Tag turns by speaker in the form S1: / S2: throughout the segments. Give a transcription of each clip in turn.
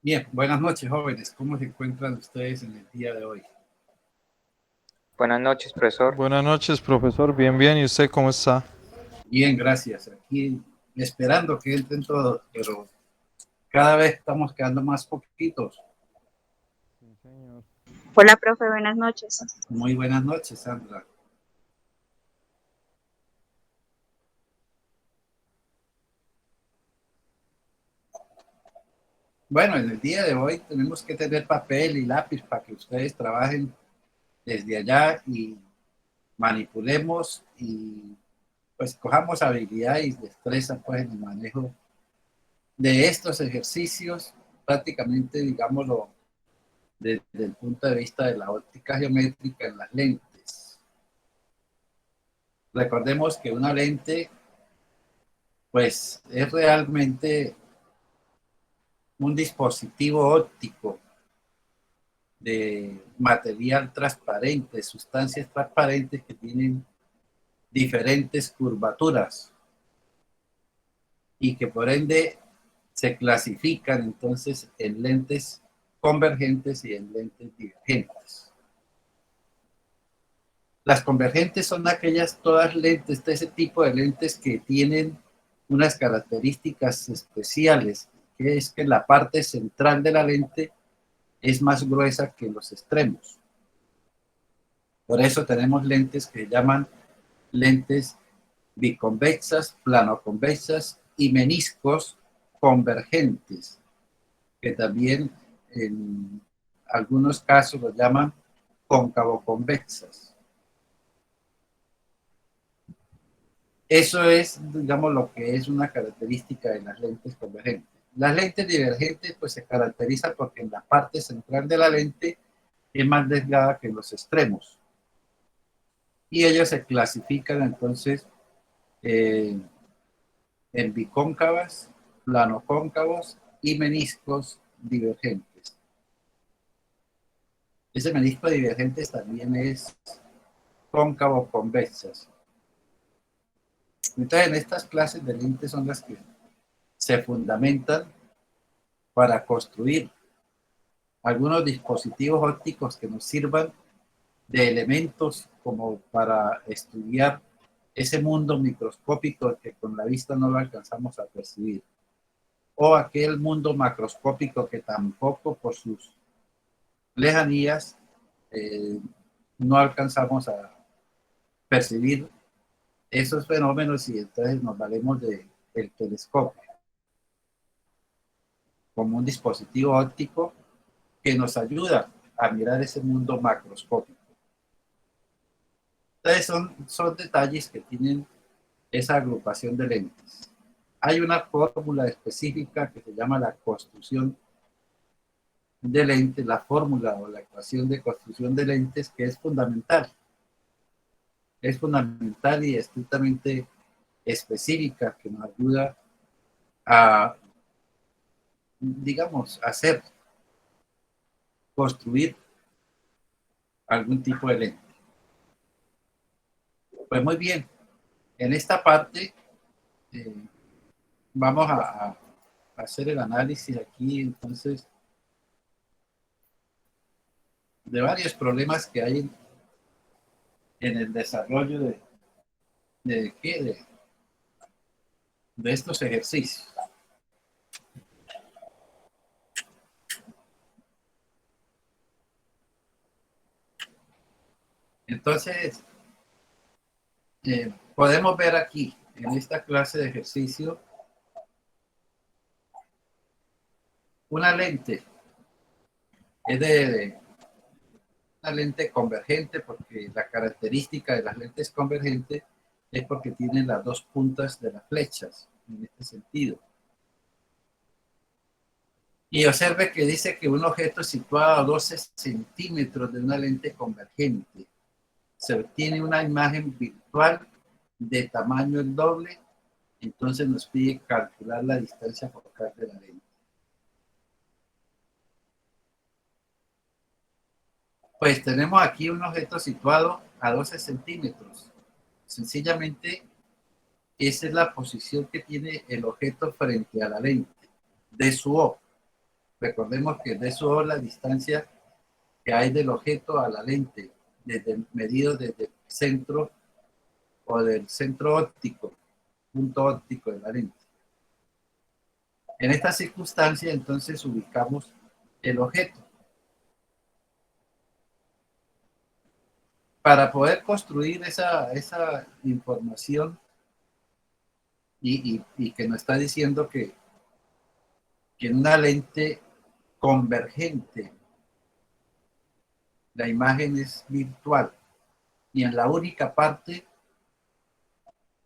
S1: Bien, buenas noches, jóvenes. ¿Cómo se encuentran ustedes en el día de hoy?
S2: Buenas noches, profesor.
S3: Buenas noches, profesor. Bien, bien. ¿Y usted cómo está?
S1: Bien, gracias. Aquí esperando que entren todos, pero cada vez estamos quedando más poquitos.
S3: Sí, señor.
S4: Hola, profe, buenas noches.
S1: Muy buenas noches, Sandra. Bueno, en el día de hoy tenemos que tener papel y lápiz para que ustedes trabajen desde allá y manipulemos y pues cojamos habilidad y destreza pues en el manejo de estos ejercicios, prácticamente digámoslo desde el punto de vista de la óptica geométrica en las lentes. Recordemos que una lente pues es realmente un dispositivo óptico de material transparente, sustancias transparentes que tienen diferentes curvaturas y que por ende se clasifican entonces en lentes convergentes y en lentes divergentes. Las convergentes son aquellas todas lentes, de ese tipo de lentes que tienen unas características especiales, que es que la parte central de la lente es más gruesa que los extremos. Por eso tenemos lentes que llaman lentes biconvexas, planoconvexas y meniscos convergentes, que también en algunos casos los llaman cóncavo-convexas. Eso es, digamos, lo que es una característica de las lentes convergentes. Las lentes divergentes pues se caracterizan porque en la parte central de la lente es más delgada que en los extremos. Y ellas se clasifican entonces eh, en bicóncavas, planocóncavos y meniscos divergentes. Ese menisco divergente también es cóncavo convexas. Entonces, en estas clases de lentes son las que se fundamentan para construir algunos dispositivos ópticos que nos sirvan de elementos como para estudiar ese mundo microscópico que con la vista no lo alcanzamos a percibir, o aquel mundo macroscópico que tampoco por sus lejanías eh, no alcanzamos a percibir esos fenómenos y entonces nos valemos del telescopio como un dispositivo óptico que nos ayuda a mirar ese mundo macroscópico. Entonces son detalles que tienen esa agrupación de lentes. Hay una fórmula específica que se llama la construcción de lentes, la fórmula o la ecuación de construcción de lentes que es fundamental. Es fundamental y estrictamente específica que nos ayuda a, digamos, hacer, construir algún tipo de lente. Pues muy bien, en esta parte eh, vamos a hacer el análisis aquí entonces de varios problemas que hay en el desarrollo de de estos ejercicios. Entonces, podemos ver aquí en esta clase de ejercicio una lente, es de una lente convergente porque la característica de las lentes convergentes es porque tienen las dos puntas de las flechas en este sentido. Y observe que dice que un objeto situado a 12 centímetros de una lente convergente se obtiene una imagen virtual de tamaño el doble, entonces nos pide calcular la distancia focal de la lente. Pues tenemos aquí un objeto situado a 12 centímetros. Sencillamente, esa es la posición que tiene el objeto frente a la lente de su ojo. Recordemos que D sub O es la distancia que hay del objeto a la lente, medido desde el centro o del centro óptico, punto óptico de la lente. En esta circunstancia, entonces, ubicamos el objeto. Para poder construir esa información y que nos está diciendo que en una lente convergente la imagen es virtual y en la única parte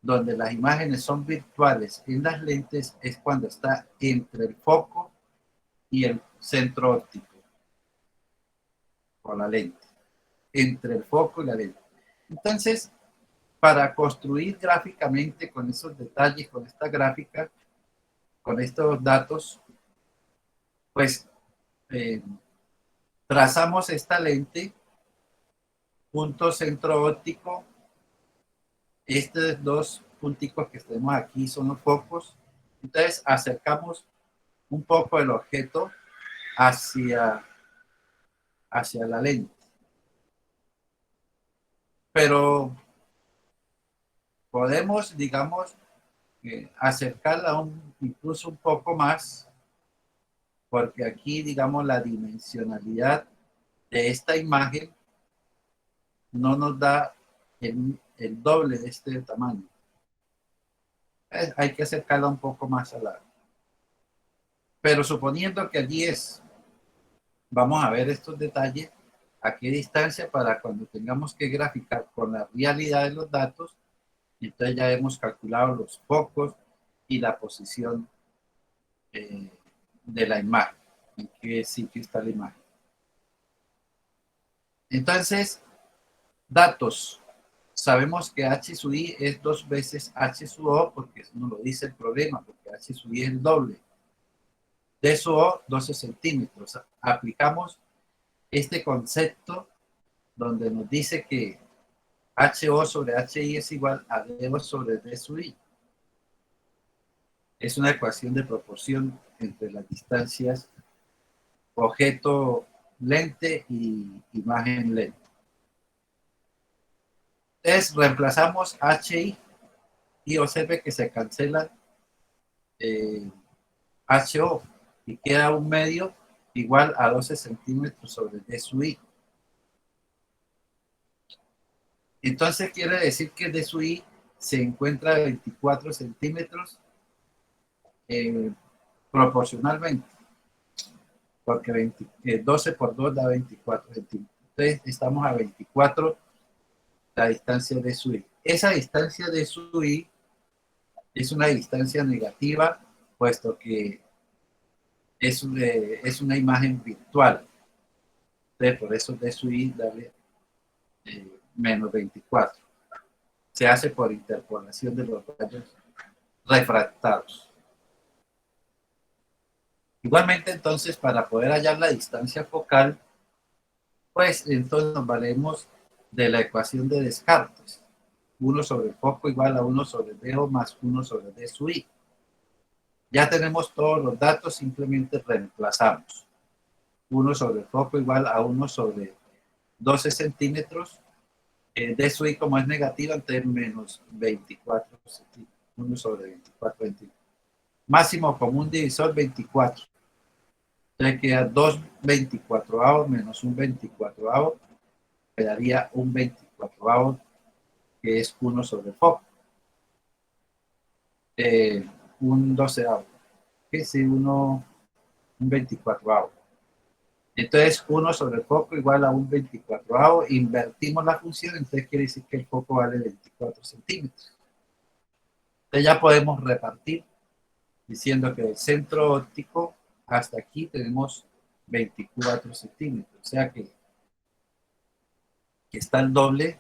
S1: donde las imágenes son virtuales en las lentes es cuando está entre el foco y el centro óptico o la lente, entre el foco y la lente. Entonces, para construir gráficamente con esos detalles, con esta gráfica, con estos datos, pues trazamos esta lente, punto centro óptico. Estos dos punticos que tenemos aquí son los focos. Entonces acercamos un poco el objeto hacia la lente. Pero podemos, digamos, acercarla incluso un poco más, porque aquí, digamos, la dimensionalidad de esta imagen no nos da el doble de este tamaño. Hay que acercarla un poco más a la... Pero suponiendo que allí es, vamos a ver estos detalles, a qué distancia para cuando tengamos que graficar con la realidad de los datos, entonces ya hemos calculado los focos y la posición de la imagen, en qué sitio está la imagen. Entonces, datos. Sabemos que H sub I es 2 veces H sub O, porque nos lo dice el problema, porque H sub I es el doble. D sub O, 12 centímetros. Aplicamos este concepto donde nos dice que HO sobre HI es igual a DO sobre D sub I. Es una ecuación de proporción entre las distancias objeto lente y imagen lente. Entonces reemplazamos HI y observe que se cancela HO y queda un medio igual a 12 centímetros sobre D sub I. Entonces quiere decir que D sub I se encuentra a 24 centímetros proporcionalmente, porque 12 por 2 da 24 centímetros. Entonces estamos a 24 la distancia de sub I. Esa distancia de sub I es una distancia negativa, puesto que es una imagen virtual. Entonces, por eso de sub I dale menos 24. Se hace por interpolación de los rayos refractados. Igualmente, entonces, para poder hallar la distancia focal, pues entonces nos valemos de la ecuación de Descartes. 1 sobre el foco igual a 1 sobre DO más 1 sobre D sub I. Ya tenemos todos los datos, simplemente reemplazamos. 1 sobre el foco igual a 1 sobre 12 centímetros. D sub I como es negativa, entonces menos 24 centímetros. 1 sobre 24 centímetros. Máximo común divisor 24. Entonces queda 2 24avos menos un 24avo. Quedaría un 24avo, que es 1 sobre el foco. Un 12avo. Que es un 24avo. Entonces 1 sobre el foco igual a un 24avo. Invertimos la función, entonces quiere decir que el foco vale 24 centímetros. Entonces ya podemos repartir diciendo que del centro óptico hasta aquí tenemos 24 centímetros. O sea que está el doble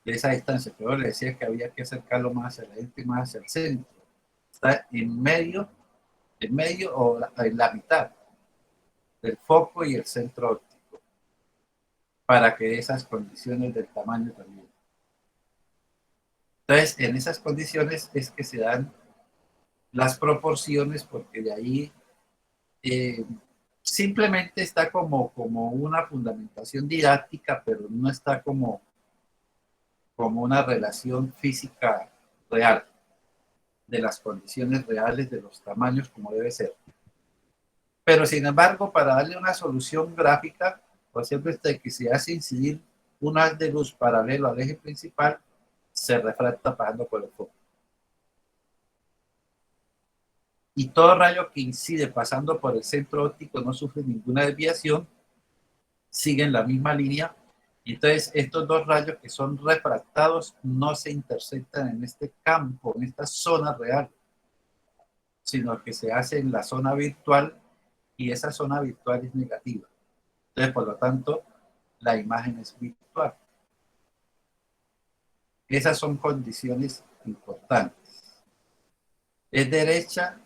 S1: de esa distancia. Pero le decía que había que acercarlo más hacia la lente, más hacia el centro. Está en medio o en la mitad del foco y el centro óptico, para que esas condiciones del tamaño también. Entonces, en esas condiciones es que se dan las proporciones, porque de ahí simplemente está como una fundamentación didáctica, pero no está como una relación física real de las condiciones reales de los tamaños como debe ser. Pero sin embargo, para darle una solución gráfica, por ejemplo, que se hace incidir un haz de luz paralelo al eje principal, se refracta pasando por el foco. Y todo rayo que incide pasando por el centro óptico no sufre ninguna desviación, siguen la misma línea. Entonces, estos dos rayos que son refractados no se intersectan en este campo, en esta zona real, sino que se hace en la zona virtual, y esa zona virtual es negativa. Entonces, por lo tanto, la imagen es virtual. Esas son condiciones importantes. Es derecha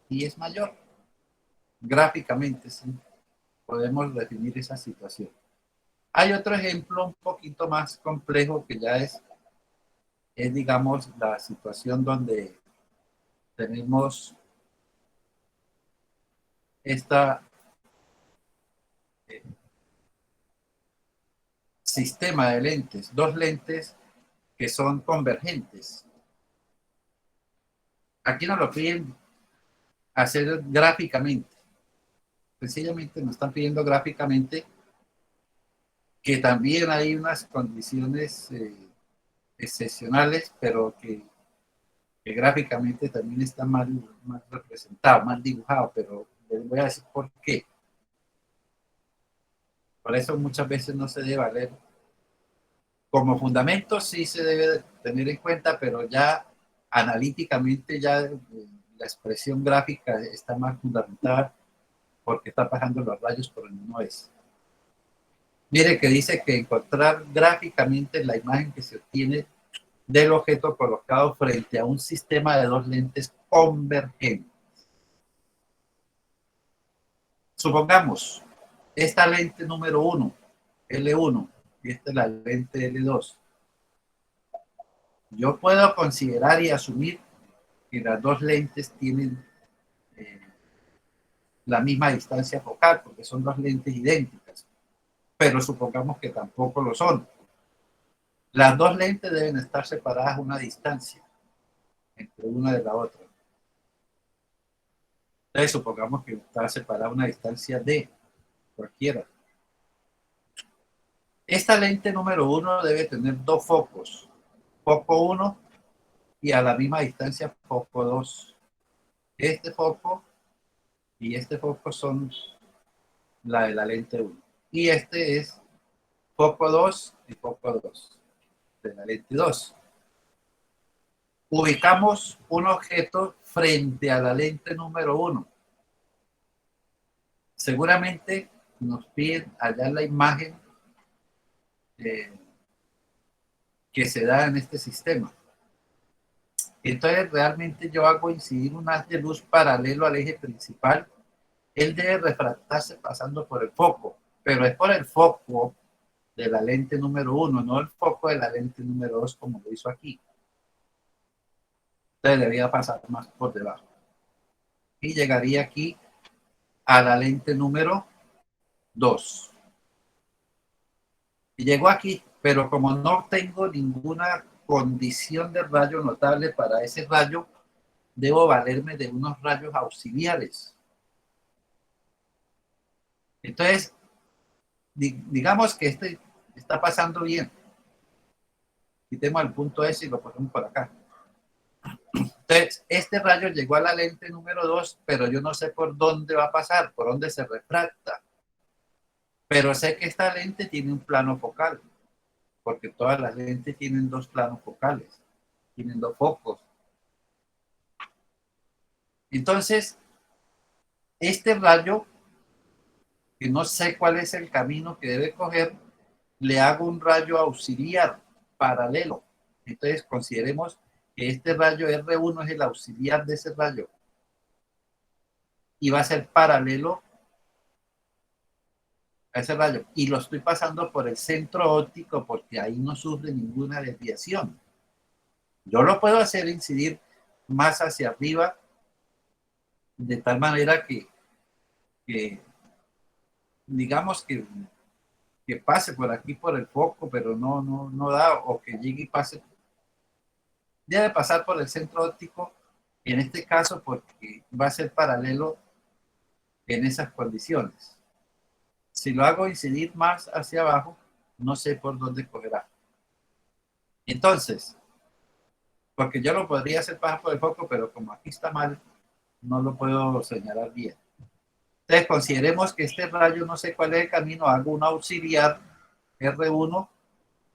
S1: y es mayor. Gráficamente, sí, podemos definir esa situación. Hay otro ejemplo un poquito más complejo que ya es digamos, la situación donde tenemos esta sistema de lentes, dos lentes que son convergentes. Aquí nos lo piden hacer gráficamente. Sencillamente nos están pidiendo gráficamente, que también hay unas condiciones excepcionales, pero que gráficamente también está mal representado, mal dibujado, pero les voy a decir por qué. Por eso muchas veces no se debe valer. Como fundamento sí se debe tener en cuenta, pero ya analíticamente ya la expresión gráfica está más fundamentada, porque está pasando los rayos por donde no es. Mire que dice que encontrar gráficamente la imagen que se obtiene del objeto colocado frente a un sistema de dos lentes convergentes. Supongamos esta lente número 1, L1, y esta es la lente L2. Yo puedo considerar y asumir que las dos lentes tienen la misma distancia focal, porque son dos lentes idénticas, pero supongamos que tampoco lo son. Las dos lentes deben estar separadas a una distancia entre una de la otra. Entonces supongamos que está separada una distancia de cualquiera. Esta lente número 1 debe tener dos focos, foco 1 y a la misma distancia foco 2. Este foco y este foco son la de la lente 1. Y este es foco 2 y foco 2 de la lente 2. Ubicamos un objeto frente a la lente número 1. Seguramente nos piden allá la imagen que se da en este sistema. Entonces realmente yo hago incidir un haz de luz paralelo al eje principal. Él debe refractarse pasando por el foco, pero es por el foco de la lente número 1, no el foco de la lente número 2 como lo hizo aquí. Entonces debería pasar más por debajo. Y llegaría aquí a la lente número 2. Y llegó aquí, pero como no tengo ninguna condición de rayo notable para ese rayo, debo valerme de unos rayos auxiliares. Entonces, digamos que este está pasando bien. Quitemos el punto S y lo ponemos por acá. Entonces, este rayo llegó a la lente número 2, pero yo no sé por dónde va a pasar, por dónde se refracta. Pero sé que esta lente tiene un plano focal, porque todas las lentes tienen dos planos focales, tienen dos focos. Entonces, este rayo, que no sé cuál es el camino que debe coger, le hago un rayo auxiliar paralelo. Entonces, consideremos que este rayo R1 es el auxiliar de ese rayo y va a ser paralelo a ese rayo, y lo estoy pasando por el centro óptico porque ahí no sufre ninguna desviación. Yo lo puedo hacer incidir más hacia arriba de tal manera que digamos que pase por aquí por el foco, pero no da, o que llegue y pase. Debe pasar por el centro óptico, en este caso porque va a ser paralelo en esas condiciones. Si lo hago incidir más hacia abajo, no sé por dónde cogerá. Entonces, porque yo lo podría hacer pasar por el foco, pero como aquí está mal, no lo puedo señalar bien. Entonces, consideremos que este rayo, no sé cuál es el camino, hago un auxiliar R1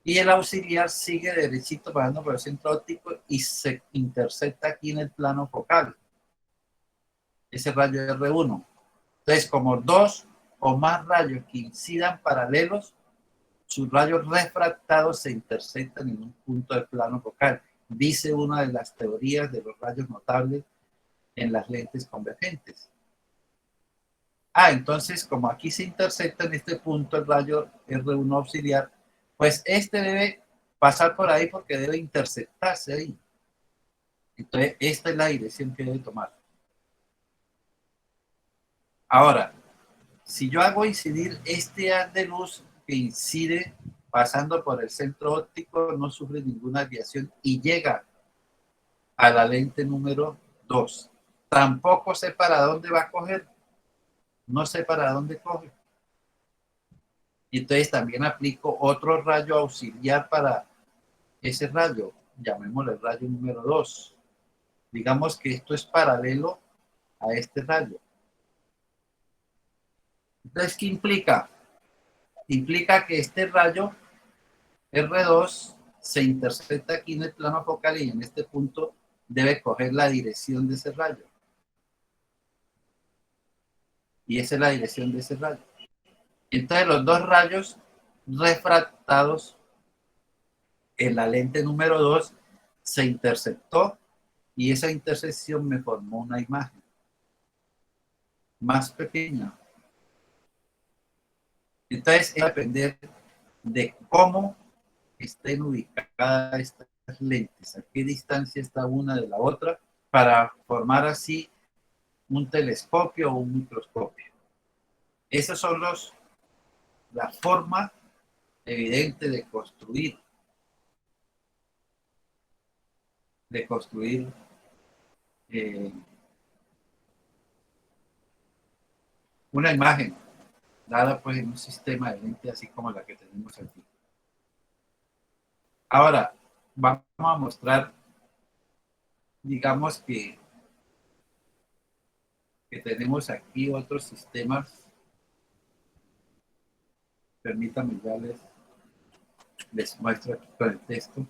S1: y el auxiliar sigue derechito pasando por el centro óptico y se intercepta aquí en el plano focal. Ese rayo R1. Entonces, como dos o más rayos que incidan paralelos, sus rayos refractados se interceptan en un punto del plano focal. Dice una de las teorías de los rayos notables en las lentes convergentes. Entonces, como aquí se intercepta en este punto el rayo R1 auxiliar, pues este debe pasar por ahí porque debe interceptarse ahí. Entonces, esta es la dirección que debe tomar. Ahora, si yo hago incidir este haz de luz que incide pasando por el centro óptico, no sufre ninguna desviación y llega a la lente número 2. Tampoco sé para dónde va a coger. No sé para dónde coge. Entonces también aplico otro rayo auxiliar para ese rayo. Llamémosle rayo número 2. Digamos que esto es paralelo a este rayo. Entonces, ¿qué implica? Implica que este rayo R2 se intercepta aquí en el plano focal y en este punto debe coger la dirección de ese rayo. Y esa es la dirección de ese rayo. Entonces los dos rayos refractados en la lente número 2 se interceptó y esa intersección me formó una imagen más pequeña. Entonces es depender de cómo estén ubicadas estas lentes, a qué distancia está una de la otra, para formar así un telescopio o un microscopio. Esas son la forma evidente de construir eh, una imagen dada pues en un sistema de lente así como la que tenemos aquí. Ahora, vamos a mostrar, digamos que tenemos aquí otros sistemas. Permítanme, ya les muestro aquí con el texto.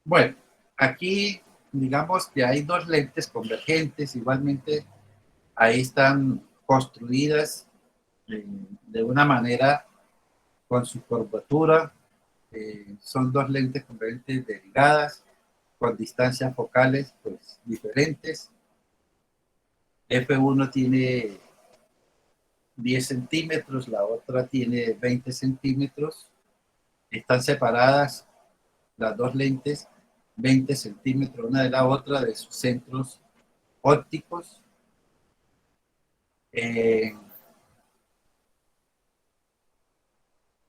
S1: Bueno, aquí digamos que hay dos lentes convergentes, igualmente ahí están construidas de una manera con su curvatura. Son dos lentes convergentes delgadas, con distancias focales pues diferentes. F1 tiene 10 centímetros, la otra tiene 20 centímetros. Están separadas las dos lentes 20 centímetros una de la otra de sus centros ópticos.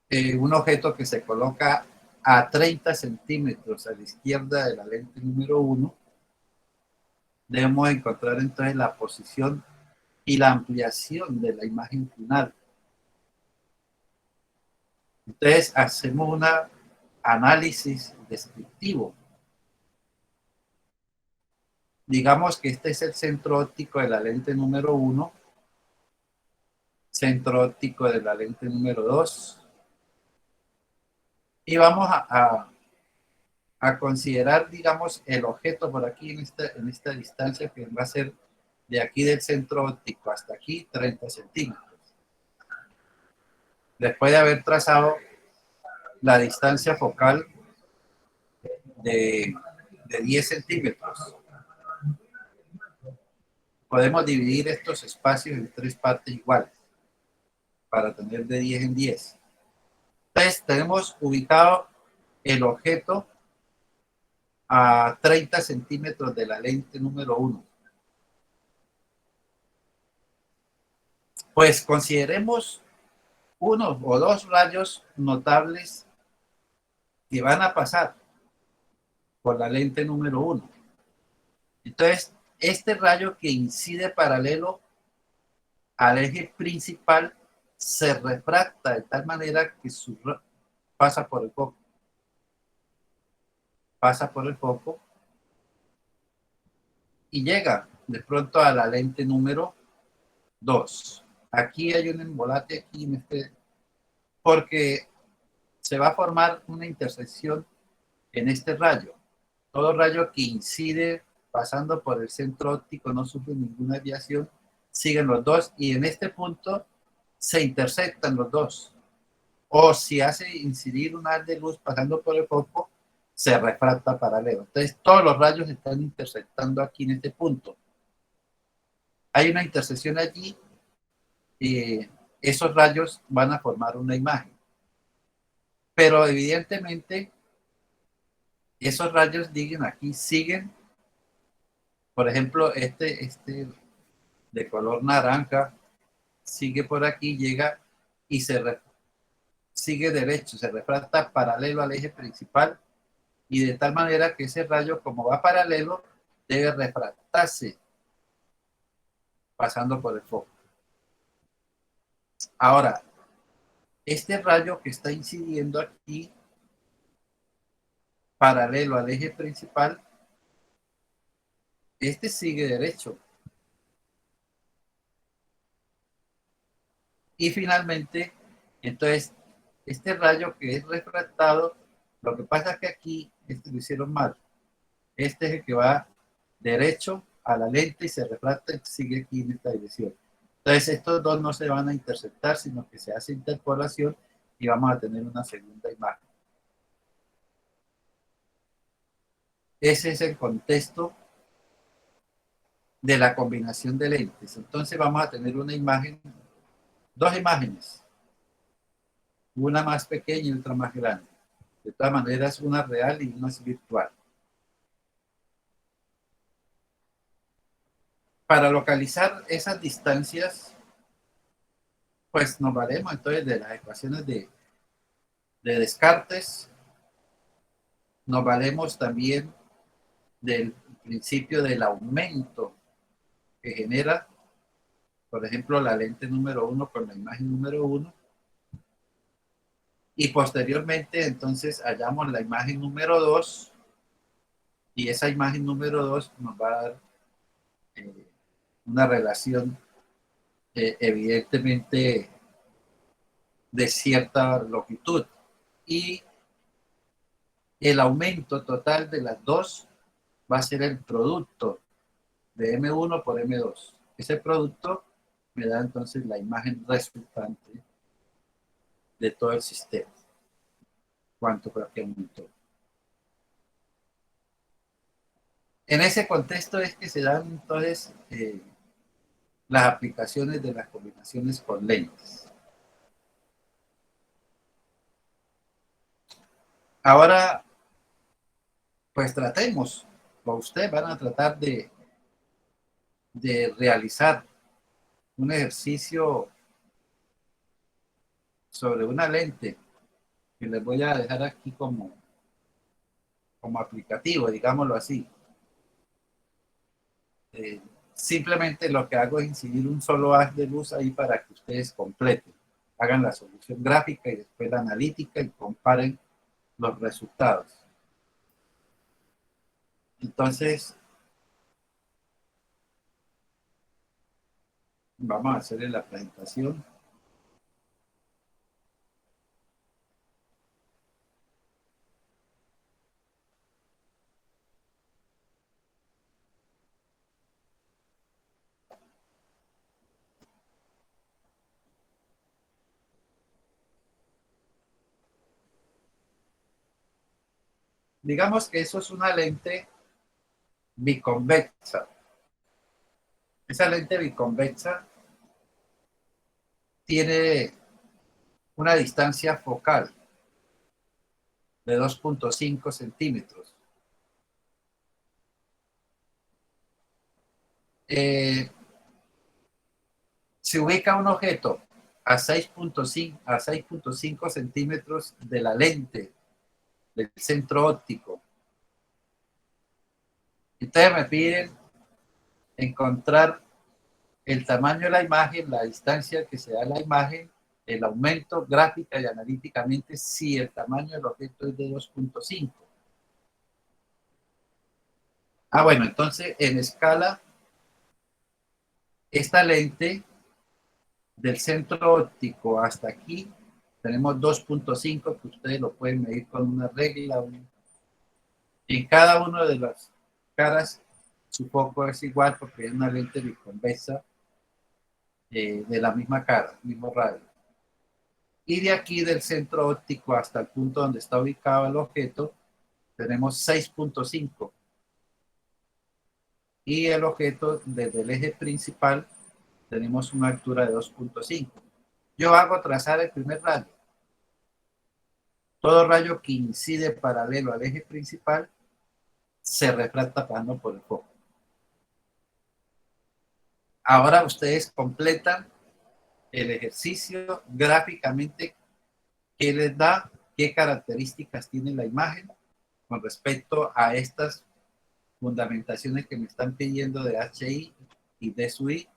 S1: Un objeto que se coloca a 30 centímetros a la izquierda de la lente número 1, debemos encontrar entonces la posición y la ampliación de la imagen final. Entonces hacemos un análisis descriptivo. Digamos que este es el centro óptico de la lente número 1, centro óptico de la lente número 2, y vamos a considerar, digamos, el objeto por aquí en esta distancia, que va a ser de aquí del centro óptico hasta aquí 30 centímetros. Después de haber trazado la distancia focal de 10 centímetros, podemos dividir estos espacios en tres partes iguales para tener de 10 en 10. Entonces tenemos ubicado el objeto a 30 centímetros de la lente número 1. Pues consideremos uno o dos rayos notables que van a pasar por la lente número 1. Entonces, este rayo que incide paralelo al eje principal se refracta de tal manera que pasa por el foco. Pasa por el foco y llega de pronto a la lente número 2. Aquí hay un embolate aquí porque se va a formar una intersección en este rayo. Todo rayo que incide pasando por el centro óptico no sufre ninguna desviación, siguen los dos y en este punto se intersectan los dos. O si hace incidir un haz de luz pasando por el foco, se refracta paralelo. Entonces todos los rayos están intersectando aquí en este punto. Hay una intersección allí y esos rayos van a formar una imagen. Pero evidentemente esos rayos siguen, por ejemplo, este de color naranja sigue por aquí, llega y sigue derecho, se refracta paralelo al eje principal y de tal manera que ese rayo, como va paralelo, debe refractarse pasando por el foco. Ahora, este rayo que está incidiendo aquí paralelo al eje principal, este sigue derecho. Y finalmente, entonces, este rayo que es refractado, lo que pasa es que aquí lo hicieron mal. Este es el que va derecho a la lente y se refracta y sigue aquí en esta dirección. Entonces, estos dos no se van a intersectar, sino que se hace interpolación y vamos a tener una segunda imagen. Ese es el contexto de la combinación de lentes. Entonces vamos a tener una imagen, dos imágenes, una más pequeña y otra más grande. De todas maneras, una real y una virtual. Para localizar esas distancias, pues nos valemos entonces de las ecuaciones de Descartes, nos valemos también del principio del aumento que genera, por ejemplo, la lente número 1 con la imagen número 1, y posteriormente entonces hallamos la imagen número 2, y esa imagen número 2 nos va a dar una relación evidentemente de cierta longitud, y el aumento total de las dos va a ser el producto de M1 por M2. Ese producto me da entonces la imagen resultante de todo el sistema. ¿Cuánto creo que aumentó? En ese contexto es que se dan entonces las aplicaciones de las combinaciones con lentes. Ahora, pues tratemos, o ustedes van a tratar de realizar un ejercicio sobre una lente que les voy a dejar aquí como aplicativo, digámoslo así. Simplemente lo que hago es incidir un solo haz de luz ahí para que ustedes completen, hagan la solución gráfica y después la analítica y comparen los resultados. Entonces, vamos a hacerle la presentación. Digamos que eso es una lente biconvexa. Esa lente biconvexa tiene una distancia focal de 2.5 centímetros. Se ubica un objeto a 6.5 centímetros de la lente del centro óptico. Entonces me piden encontrar el tamaño de la imagen, la distancia que se da a la imagen, el aumento gráfica y analíticamente si el tamaño del objeto es de 2.5. Bueno, entonces en escala, esta lente del centro óptico hasta aquí, tenemos 2.5, que ustedes lo pueden medir con una regla. En cada una de las caras, su foco es igual porque es una lente biconvexa de la misma cara, mismo radio. Y de aquí del centro óptico hasta el punto donde está ubicado el objeto, tenemos 6.5. Y el objeto desde el eje principal tenemos una altura de 2.5. Yo hago trazar el primer rayo. Todo rayo que incide paralelo al eje principal se refracta pasando por el foco. Ahora ustedes completan el ejercicio gráficamente, qué les da, qué características tiene la imagen con respecto a estas fundamentaciones que me están pidiendo de HI y de SUI,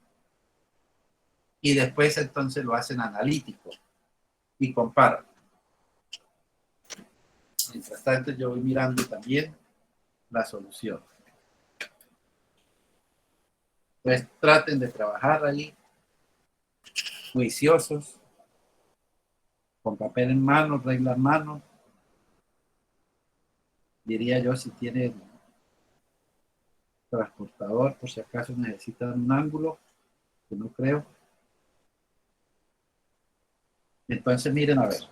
S1: y después entonces lo hacen analítico y comparan. Mientras tanto yo voy mirando también la solución. Entonces traten de trabajar ahí juiciosos, con papel en mano, regla en mano. Diría yo, si tienen transportador, por si acaso necesitan un ángulo, que no creo. Entonces miren a ver.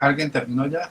S1: ¿Alguien terminó ya?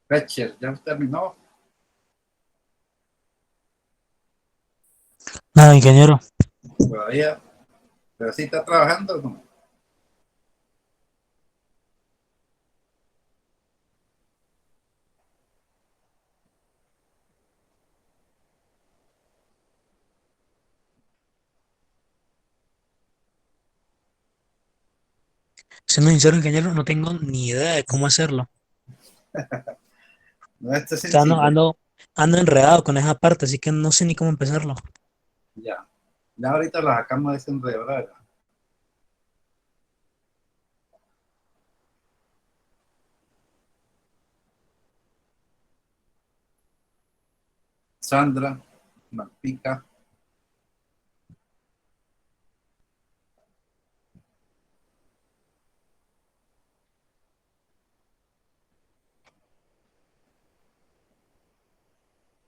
S1: Fletcher, ¿ya terminó?
S5: Nada, ingeniero.
S1: Todavía, pero sí está trabajando, ¿no?
S5: Siendo sincero, ingeniero, no tengo ni idea de cómo hacerlo.
S1: No, esto es
S5: O sea,
S1: sencillo.
S5: ando enredado con esa parte, así que no sé ni cómo empezarlo.
S1: Ya. Ya ahorita lo sacamos de ese enredo, ¿verdad? Sandra, Malpica.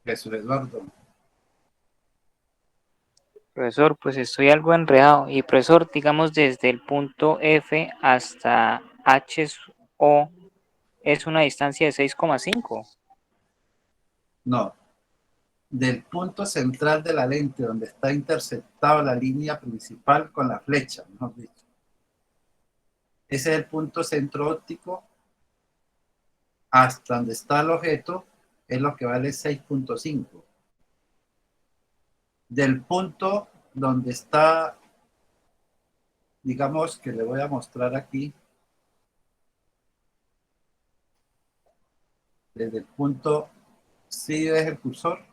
S1: Jesús Eduardo.
S2: Profesor, pues estoy algo enredado. Y profesor, digamos desde el punto F hasta HO es una distancia de 6,5.
S1: No. Del punto central de la lente donde está interceptada la línea principal con la flecha, mejor dicho. Ese es el punto centro óptico hasta donde está el objeto, es lo que vale 6.5. Del punto donde está, digamos que le voy a mostrar aquí, desde el punto, ¿sí ves el cursor?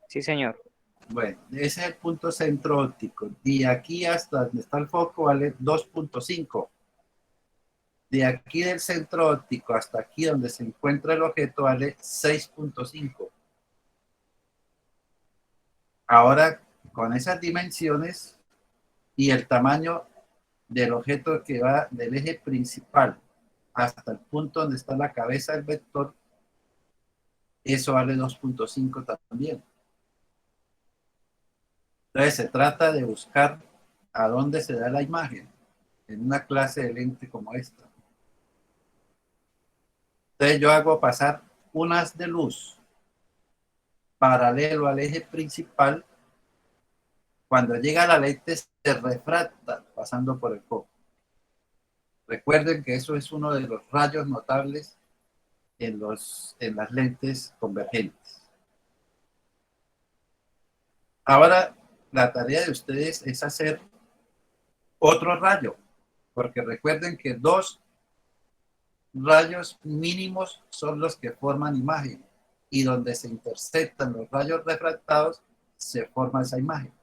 S2: Sí, señor.
S1: Bueno, ese es el punto centro óptico. De aquí hasta donde está el foco vale 2.5. De aquí del centro óptico hasta aquí donde se encuentra el objeto vale 6.5. Ahora, con esas dimensiones y el tamaño del objeto que va del eje principal hasta el punto donde está la cabeza del vector, eso vale 2.5 también. Entonces se trata de buscar a dónde se da la imagen en una clase de lente como esta. Entonces yo hago pasar un haz de luz paralelo al eje principal. Cuando llega a la lente se refracta pasando por el foco. Recuerden que eso es uno de los rayos notables en las lentes convergentes. Ahora, la tarea de ustedes es hacer otro rayo, porque recuerden que dos rayos mínimos son los que forman imagen, y donde se interceptan los rayos refractados, se forma esa imagen.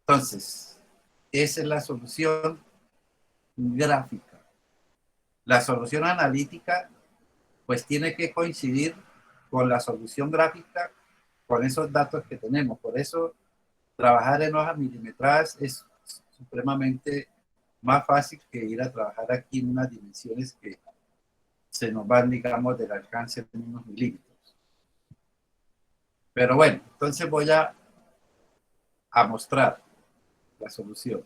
S1: Entonces, esa es la solución gráfica. La solución analítica, pues tiene que coincidir con la solución gráfica, con esos datos que tenemos. Por eso, trabajar en hojas milimetradas es supremamente más fácil que ir a trabajar aquí en unas dimensiones que se nos van, digamos, del alcance de unos milímetros. Pero bueno, entonces voy a mostrar la solución.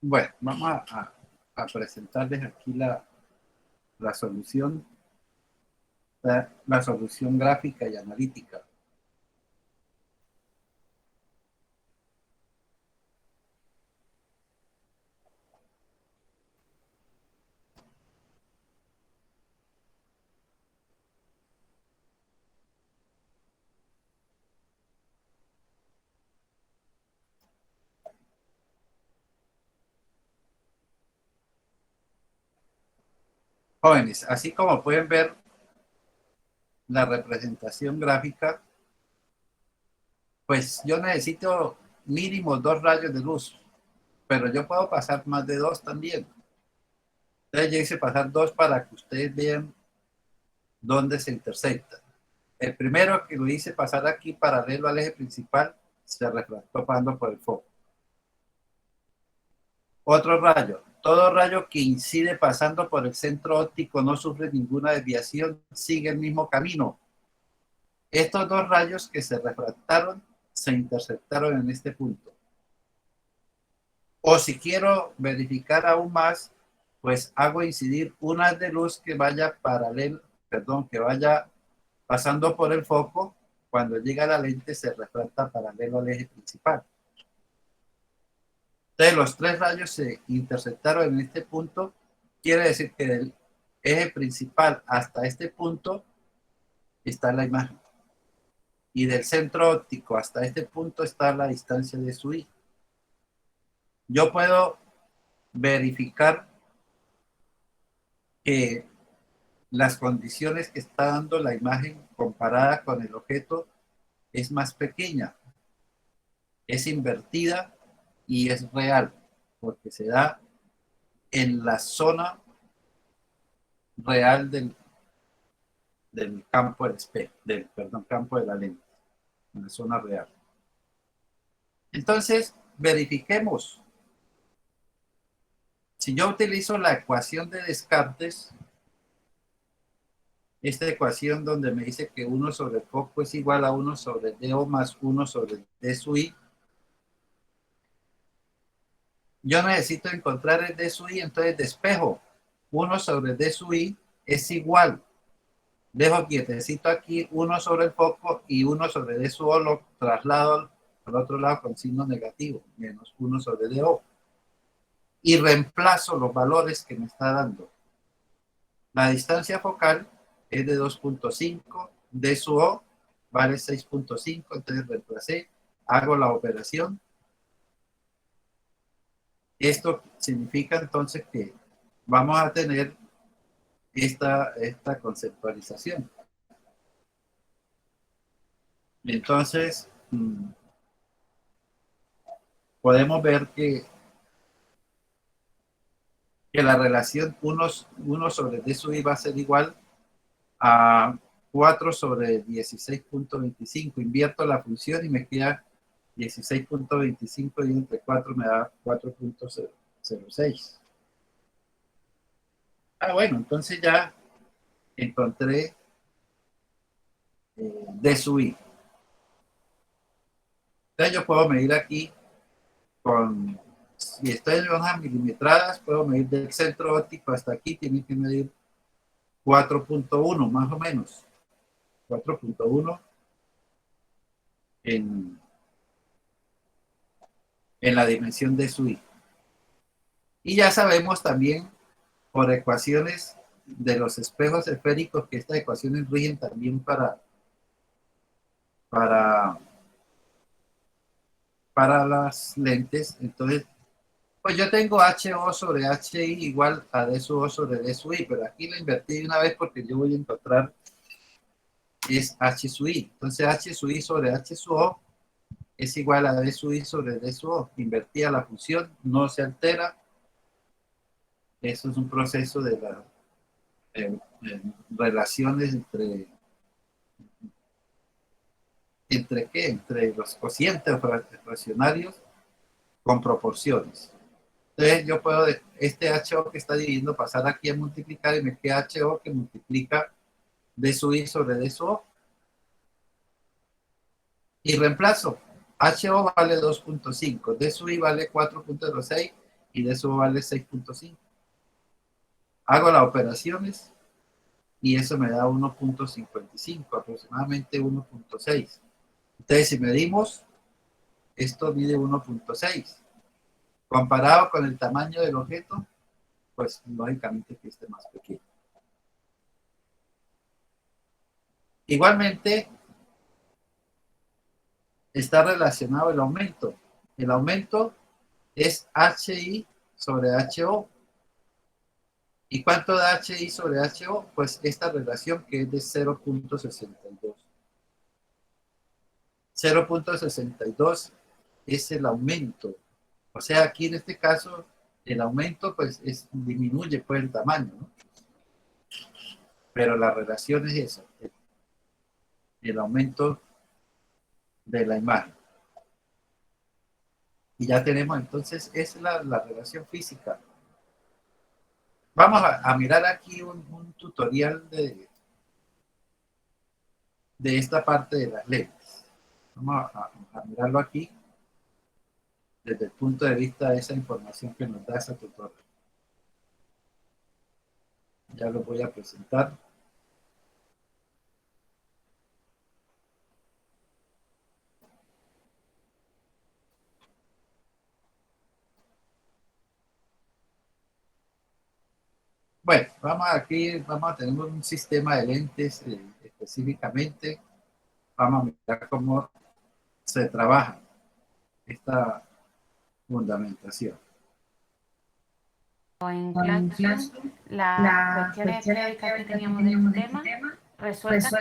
S1: Bueno, vamos a presentarles aquí la solución, la solución gráfica y analítica. Jóvenes, así como pueden ver la representación gráfica, pues yo necesito mínimo 2 rayos de luz, pero yo puedo pasar más de 2 también. Entonces yo hice pasar dos para que ustedes vean dónde se intersectan. El primero que lo hice pasar aquí paralelo al eje principal se refractó pasando por el foco. Otro rayo. Todo rayo que incide pasando por el centro óptico no sufre ninguna desviación, sigue el mismo camino. Estos dos rayos que se refractaron se interceptaron en este punto. O si quiero verificar aún más, pues hago incidir una de luz que vaya paralelo, perdón, que vaya pasando por el foco. Cuando llega a la lente se refracta paralelo al eje principal. Entonces los tres rayos se interceptaron en este punto. Quiere decir que del eje principal hasta este punto está la imagen. Y del centro óptico hasta este punto está la distancia de su I. Yo puedo verificar que las condiciones que está dando la imagen comparada con el objeto es más pequeña, es invertida y es real, porque se da en la zona real del campo del espejo, campo de la lente, en la zona real. Entonces, verifiquemos. Si yo utilizo la ecuación de Descartes, esta ecuación donde me dice que 1 sobre el foco es igual a 1 sobre DO más 1 sobre D sub I, yo necesito encontrar el D sub I, entonces despejo. 1 sobre D sub I es igual. Dejo quietecito aquí 1 sobre el foco y 1 sobre D sub O lo traslado al otro lado con signo negativo, menos 1 sobre DO. Y reemplazo los valores que me está dando. La distancia focal es de 2.5, D sub O vale 6.5, entonces reemplacé, hago la operación. Esto significa entonces que vamos a tener esta conceptualización. Entonces, podemos ver que la relación 1 sobre D sub I va a ser igual a 4 sobre 16.25. Invierto la función y me queda 16.25 y entre 4 me da 4.06. Bueno, entonces ya encontré D sub I. Entonces yo puedo medir aquí si estoy en hojas milimetradas, puedo medir del centro óptico hasta aquí, tiene que medir 4.1 más o menos. 4.1 en la dimensión de su I. Y ya sabemos también por ecuaciones de los espejos esféricos que estas ecuaciones rigen también para las lentes. Entonces, pues yo tengo HO sobre HI igual a D sub O sobre D sub I, pero aquí lo invertí de una vez porque yo voy a encontrar es H sub I. Entonces H sub I sobre H sub O es igual a D sub I sobre D sub O. Invertía la función, no se altera. Eso es un proceso de las relaciones entre los cocientes fraccionarios con proporciones. Entonces yo puedo, este HO que está dividiendo, pasar aquí a multiplicar y me queda HO que multiplica D sub I sobre D sub O. Y reemplazo. HO vale 2.5, D sub I vale 4.06 y D sub O vale 6.5. Hago las operaciones y eso me da 1.55, aproximadamente 1.6. Entonces, si medimos, esto mide 1.6. Comparado con el tamaño del objeto, pues lógicamente que esté más pequeño. Igualmente, está relacionado el aumento. El aumento es HI sobre HO. ¿Y cuánto da HI sobre HO? Pues esta relación que es de 0.62. 0.62 es el aumento. O sea, aquí en este caso El aumento pues disminuye pues el tamaño, ¿no? Pero la relación es esa, el aumento de la imagen. Y ya tenemos entonces, es la relación física. Vamos a mirar aquí un tutorial de esta parte de las lentes. Vamos a mirarlo aquí desde el punto de vista de esa información que nos da ese tutorial. Ya lo voy a presentar. Bueno, vamos a tener un sistema de lentes específicamente. Vamos a mirar cómo se trabaja esta fundamentación.
S6: En Classroom, las cuestiones teóricas que teníamos de este tema resueltas.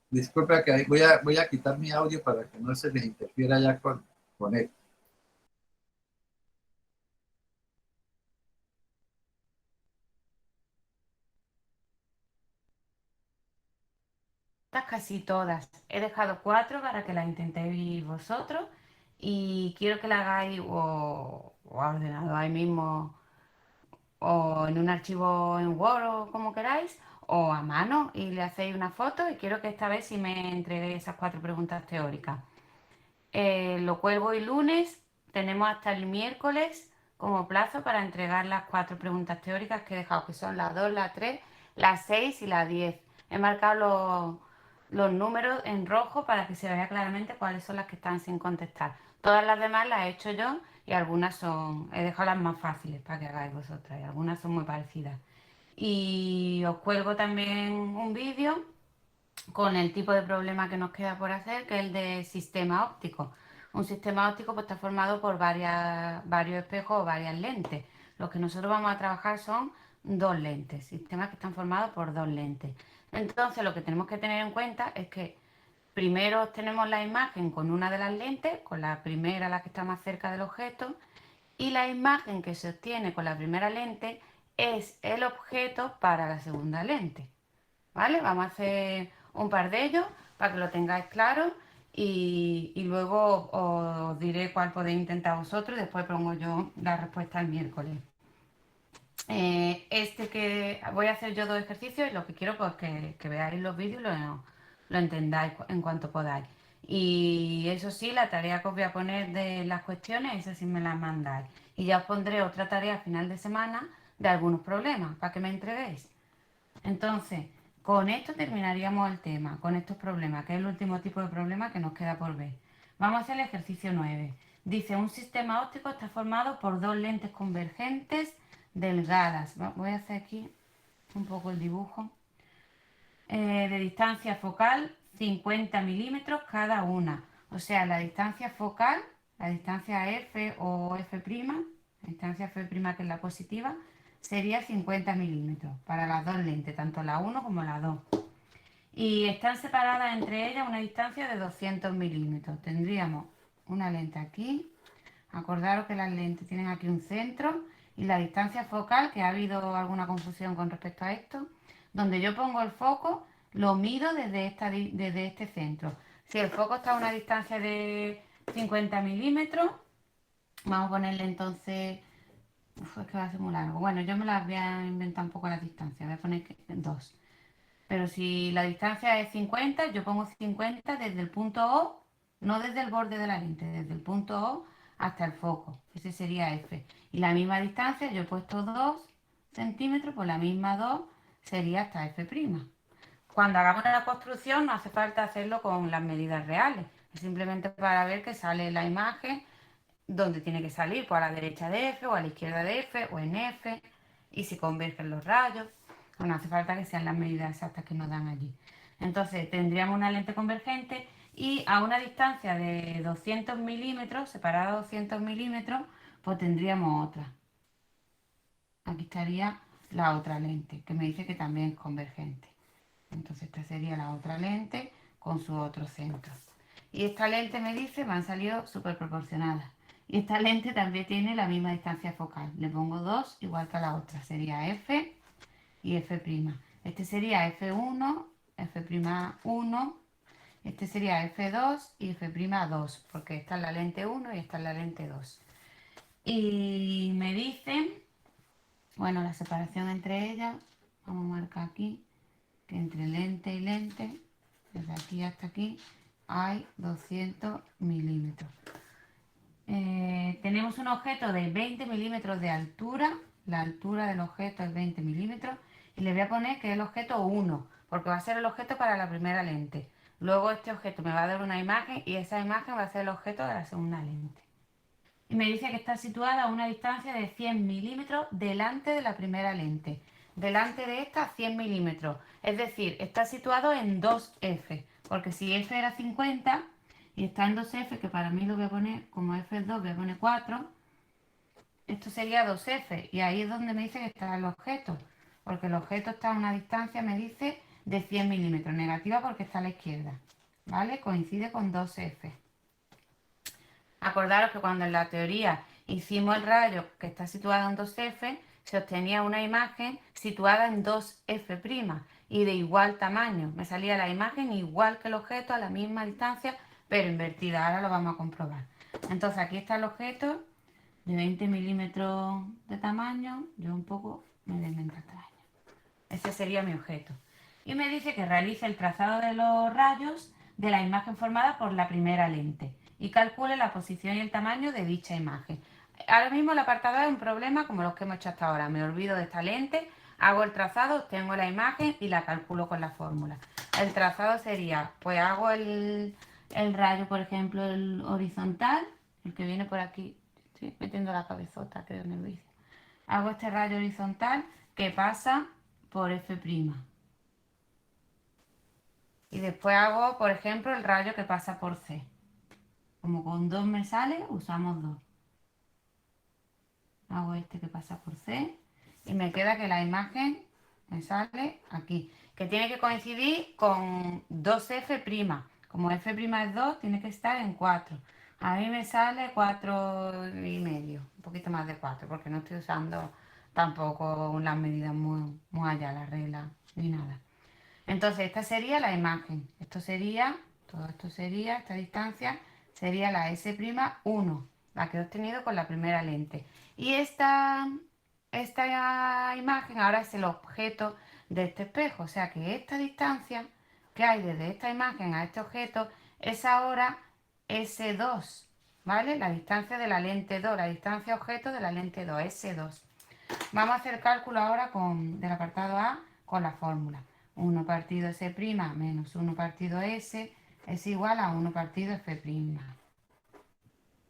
S1: Disculpa que ahí voy a quitar mi audio para que no se les interfiera ya con él.
S6: Casi todas. He dejado 4 para que las intentéis vosotros y quiero que la hagáis o a ordenador ahí mismo o en un archivo en Word o como queráis o a mano y le hacéis una foto y quiero que esta vez sí me entreguéis esas 4 preguntas teóricas. Lo cuelgo el lunes, tenemos hasta el miércoles como plazo para entregar las 4 preguntas teóricas que he dejado, que son las 2, las 3, las 6 y las 10. He marcado los números en rojo para que se vea claramente cuáles son las que están sin contestar. Todas las demás las he hecho yo y algunas he dejado las más fáciles para que hagáis vosotras y algunas son muy parecidas. Y os cuelgo también un vídeo con el tipo de problema que nos queda por hacer, que es el de sistema óptico. Un sistema óptico pues, está formado por varios espejos o varias lentes. Lo que nosotros vamos a trabajar son 2 lentes, sistemas que están formados por 2 lentes. Entonces lo que tenemos que tener en cuenta es que primero obtenemos la imagen con una de las lentes, con la primera, la que está más cerca del objeto, y la imagen que se obtiene con la primera lente es el objeto para la segunda lente. ¿Vale? Vamos a hacer un par de ellos para que lo tengáis claro y luego os diré cuál podéis intentar vosotros y después pongo yo la respuesta el miércoles. Que voy a hacer yo 2 ejercicios y lo que quiero pues que veáis los vídeos y lo entendáis en cuanto podáis. Y eso sí, la tarea que os voy a poner de las cuestiones, esa sí me la mandáis. Y ya os pondré otra tarea a final de semana de algunos problemas para que me entreguéis. Entonces, con esto terminaríamos el tema, con estos problemas, que es el último tipo de problema que nos queda por ver. Vamos a hacer el ejercicio 9. Dice, un sistema óptico está formado por 2 lentes convergentes delgadas. Voy a hacer aquí un poco el dibujo. De distancia focal 50 milímetros cada una. O sea, la distancia focal, la distancia F o F', la distancia F' que es la positiva, sería 50 milímetros para las 2 lentes, tanto la 1 como la 2. Y están separadas entre ellas una distancia de 200 milímetros. Tendríamos una lente aquí. Acordaros que las lentes tienen aquí un centro y la distancia focal, que ha habido alguna confusión con respecto a esto, donde yo pongo el foco, lo mido desde este centro. Si el foco está a una distancia de 50 milímetros, vamos a ponerle entonces... es que va a ser muy largo. Bueno, yo me las voy a inventar un poco la distancia, voy a poner 2. Pero si la distancia es 50, yo pongo 50 desde el punto O, no desde el borde de la lente, desde el punto O hasta el foco. Ese sería F. Y la misma distancia, yo he puesto 2 centímetros, pues la misma 2 sería hasta F'. Cuando hagamos la construcción no hace falta hacerlo con las medidas reales. Es simplemente para ver que sale la imagen donde tiene que salir, pues a la derecha de F o a la izquierda de F o en F, y si convergen los rayos. No hace falta que sean las medidas exactas que nos dan allí. Entonces tendríamos una lente convergente y a una distancia de 200 milímetros, separada a 200 milímetros, pues tendríamos otra. Aquí estaría la otra lente, que me dice que también es convergente. Entonces esta sería la otra lente con su otro centro. Y esta lente me dice, me han salido súper proporcionadas. Y esta lente también tiene la misma distancia focal. Le pongo 2 igual que a la otra. Sería F y F'. Este sería F1, F'1. Este sería F2 y F'2, porque esta es la lente 1 y esta es la lente 2. Y me dicen, bueno, la separación entre ellas, vamos a marcar aquí, que entre lente y lente, desde aquí hasta aquí, hay 200 milímetros. Tenemos un objeto de 20 milímetros de altura, la altura del objeto es 20 milímetros, y le voy a poner que es el objeto 1, porque va a ser el objeto para la primera lente. Luego este objeto me va a dar una imagen y esa imagen va a ser el objeto de la segunda lente. Y me dice que está situada a una distancia de 100 milímetros delante de la primera lente. Delante de esta 100 milímetros. Es decir, está situado en 2F. Porque si F era 50 y está en 2F, que para mí lo voy a poner como F es 2, voy a poner 4. Esto sería 2F. Y ahí es donde me dice que está el objeto. Porque el objeto está a una distancia, me dice, de 100 milímetros. Negativa porque está a la izquierda. ¿Vale? Coincide con 2F. Acordaros que cuando en la teoría hicimos el rayo que está situado en 2F, se obtenía una imagen situada en 2F' y de igual tamaño. Me salía la imagen igual que el objeto a la misma distancia, pero invertida. Ahora lo vamos a comprobar. Entonces aquí está el objeto de 20 milímetros de tamaño. Yo un poco me voy a inventar tamaño. Ese sería mi objeto. Y me dice que realice el trazado de los rayos de la imagen formada por la primera lente y calcule la posición y el tamaño de dicha imagen. Ahora mismo el apartado es un problema como los que hemos hecho hasta ahora. Me olvido de esta lente, hago el trazado, obtengo la imagen y la calculo con la fórmula. El trazado sería, pues hago el rayo, por ejemplo, el horizontal, el que viene por aquí. Estoy metiendo la cabezota, creo, en el vídeo. Hago este rayo horizontal que pasa por F'. Y después hago, por ejemplo, el rayo que pasa por C. Como con 2 me sale, usamos 2. Hago este que pasa por C y me queda que la imagen me sale aquí. Que tiene que coincidir con 2F'. Como F' es 2, tiene que estar en 4. A mí me sale 4,5, un poquito más de 4, porque no estoy usando tampoco las medidas muy allá, la regla, ni nada. Entonces, esta sería la imagen. Esto sería, todo esto sería, esta distancia sería la S'1, la que he obtenido con la primera lente. Y esta imagen ahora es el objeto de este espejo. O sea que esta distancia que hay desde esta imagen a este objeto es ahora S2, ¿vale? La distancia de la lente 2, la distancia objeto de la lente 2, S2. Vamos a hacer cálculo ahora del apartado A con la fórmula. 1 partido S' menos 1 partido S es igual a 1 partido F'.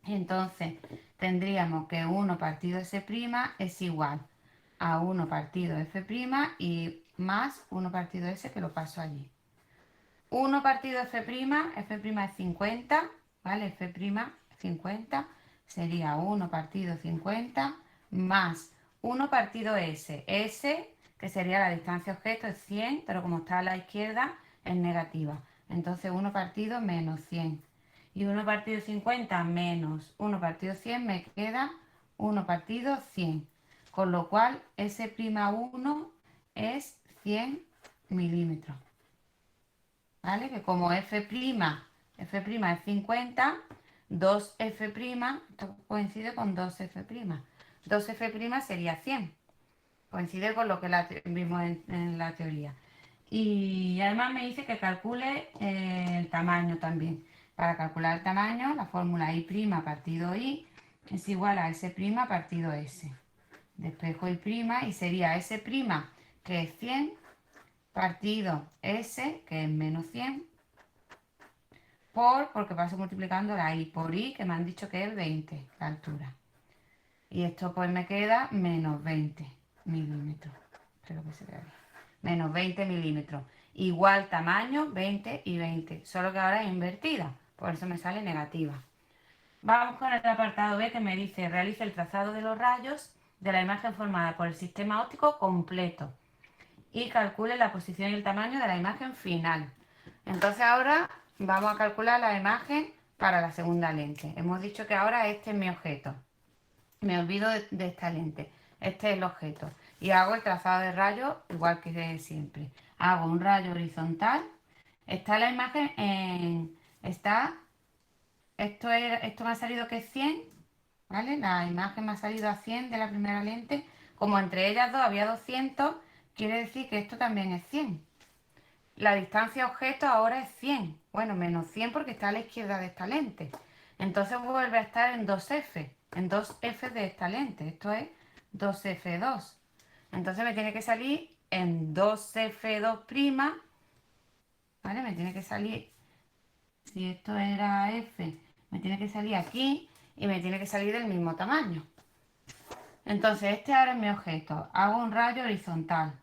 S6: Entonces tendríamos que 1 partido S' es igual a 1 partido F' y más 1 partido S que lo paso allí. 1 partido F', F' es 50, ¿vale? F' 50 sería 1 partido 50 más 1 partido S. S, que sería la distancia objeto, es 100, pero como está a la izquierda, es negativa. Entonces 1 partido menos 100. Y 1 partido 50 menos 1 partido 100 me queda 1 partido 100. Con lo cual S'1 es 100 milímetros. ¿Vale? Que como F' es 50, 2F', esto coincide con 2F'. 2F' sería 100. Coincide con lo que vimos en la teoría. Y además me dice que calcule el tamaño también. Para calcular el tamaño, la fórmula I' partido I es igual a S' partido S. Despejo I' y sería S', que es 100, partido S, que es menos 100, porque paso multiplicando la I por I, que me han dicho que es 20, la altura. Y esto pues me queda menos 20 milímetros. Espero que se vea bien. Menos 20 milímetros. Igual tamaño, 20 y 20. Solo que ahora es invertida. Por eso me sale negativa. Vamos con el apartado B que me dice, realice el trazado de los rayos de la imagen formada por el sistema óptico completo y calcule la posición y el tamaño de la imagen final. Entonces ahora vamos a calcular la imagen para la segunda lente. Hemos dicho que ahora este es mi objeto. Me olvido de esta lente. Este es el objeto. Y hago el trazado de rayo igual que siempre. Hago un rayo horizontal. Está la imagen en... Esto me ha salido que es 100, ¿vale? La imagen me ha salido a 100 de la primera lente. Como entre ellas dos había 200, quiere decir que esto también es 100. La distancia objeto ahora es 100. Bueno, menos 100 porque está a la izquierda de esta lente. Entonces vuelve a estar en 2F, en 2F de esta lente. Esto es 2F2. Entonces me tiene que salir en 2F2', ¿vale? Me tiene que salir, si esto era F, me tiene que salir aquí y me tiene que salir del mismo tamaño. Entonces este ahora es mi objeto. Hago un rayo horizontal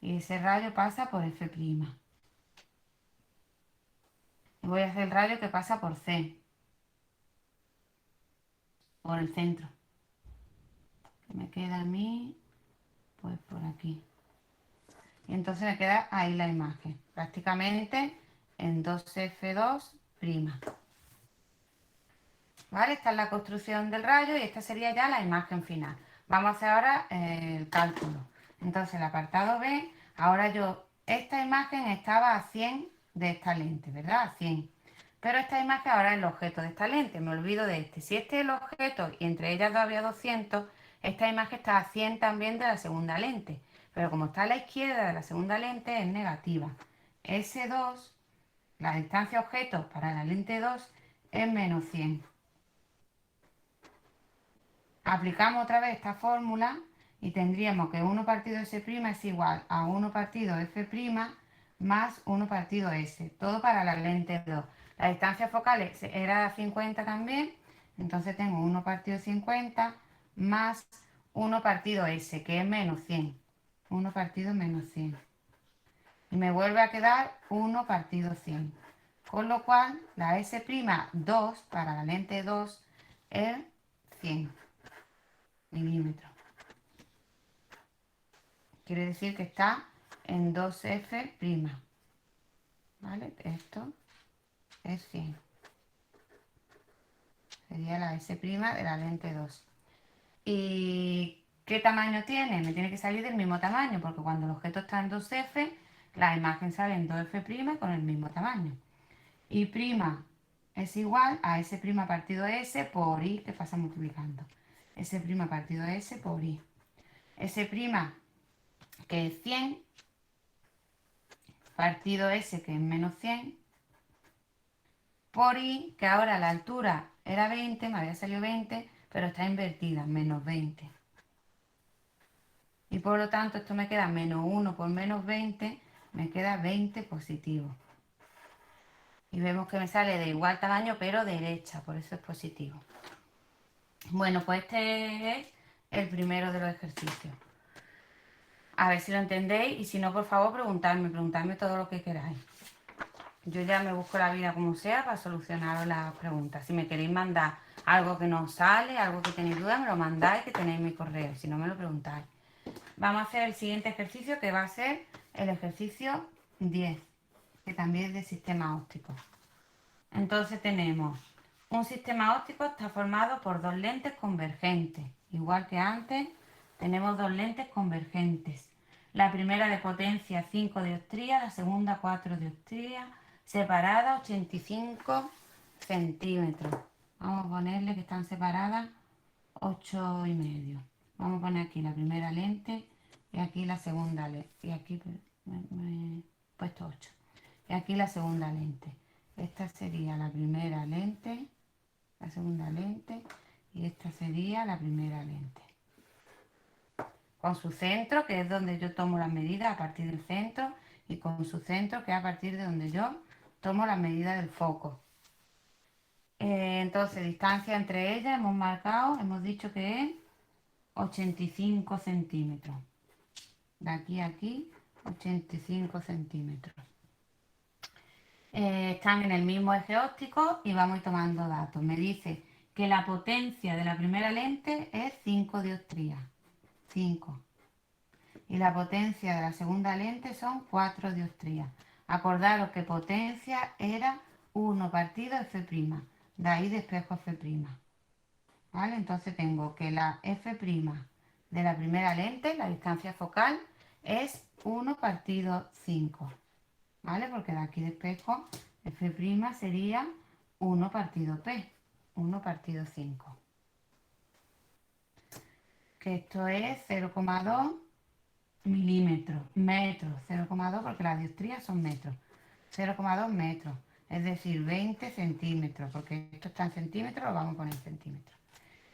S6: y ese rayo pasa por F'. Y voy a hacer el rayo que pasa por C, por el centro. Que me queda a mí, pues por aquí. Y entonces me queda ahí la imagen, prácticamente en 2F2'. ¿Vale? Esta es la construcción del rayo y esta sería ya la imagen final. Vamos a hacer ahora el cálculo. Entonces el apartado B, ahora esta imagen estaba a 100 de esta lente, ¿verdad? A 100. Pero esta imagen ahora es el objeto de esta lente, me olvido de este. Si este es el objeto y entre ellas dos había 200, esta imagen está a 100 también de la segunda lente. Pero como está a la izquierda de la segunda lente es negativa. S2, la distancia objeto para la lente 2 es menos 100. Aplicamos otra vez esta fórmula y tendríamos que 1 partido S' es igual a 1 partido F' más 1 partido S. Todo para la lente 2. La distancia focal era 50 también. Entonces tengo 1 partido 50 más 1 partido S, que es menos 100. 1 partido menos 100. Y me vuelve a quedar 1 partido 100. Con lo cual la S'2 para la lente 2 es 100 milímetros. Quiere decir que está en 2F'. ¿Vale? Esto es 100. Sería la S' de la lente 2. ¿Y qué tamaño tiene? Me tiene que salir del mismo tamaño, porque cuando el objeto está en 2F, la imagen sale en 2F' con el mismo tamaño. Y prima es igual a S' partido S por I, que pasa multiplicando. S' partido S por I. S', que es 100, partido S, que es menos 100, por I, que ahora la altura era 20, me había salido 20, pero está invertida, menos 20. Y por lo tanto esto me queda menos 1 por menos 20, me queda 20 positivo. Y vemos que me sale de igual tamaño, pero derecha, por eso es positivo. Bueno, pues este es el primero de los ejercicios. A ver si lo entendéis y si no, por favor, preguntadme todo lo que queráis. Yo ya me busco la vida como sea para solucionaros las preguntas. Si me queréis mandar algo que no os sale, algo que tenéis dudas, me lo mandáis, que tenéis mi correo. Si no, me lo preguntáis. Vamos a hacer el siguiente ejercicio, que va a ser el ejercicio 10, que también es de sistema óptico. Entonces tenemos un sistema óptico, está formado por dos lentes convergentes. Igual que antes, tenemos dos lentes convergentes. La primera de potencia 5 dioptrías, la segunda 4 dioptrías, separadas 85 centímetros. Vamos a ponerle que están separadas 8,5. Vamos a poner aquí la primera lente y aquí la segunda lente. Y aquí me he puesto 8. Y aquí la segunda lente. Esta sería la primera lente, la segunda lente y esta sería la primera lente. Con su centro, que es donde yo tomo las medidas a partir del centro, y con su centro, que es a partir de donde yo tomo las medidas del foco. Entonces, distancia entre ellas hemos marcado, hemos dicho que es 85 centímetros. De aquí a aquí, 85 centímetros. Están en el mismo eje óptico y vamos tomando datos. Me dice que la potencia de la primera lente es 5 dioptrías. 5. Y la potencia de la segunda lente son 4 dioptrías. Acordaros que potencia era 1 partido F'. De ahí despejo F'. ¿Vale? Entonces tengo que la F' de la primera lente, la distancia focal, es 1 partido 5. ¿Vale? Porque de aquí despejo F' sería 1 partido P, 1 partido 5. Que esto es 0,2 milímetros, metros, 0,2 porque las dioptrías son metros, 0,2 metros, es decir, 20 centímetros, porque esto está en centímetros, lo vamos a poner en centímetros.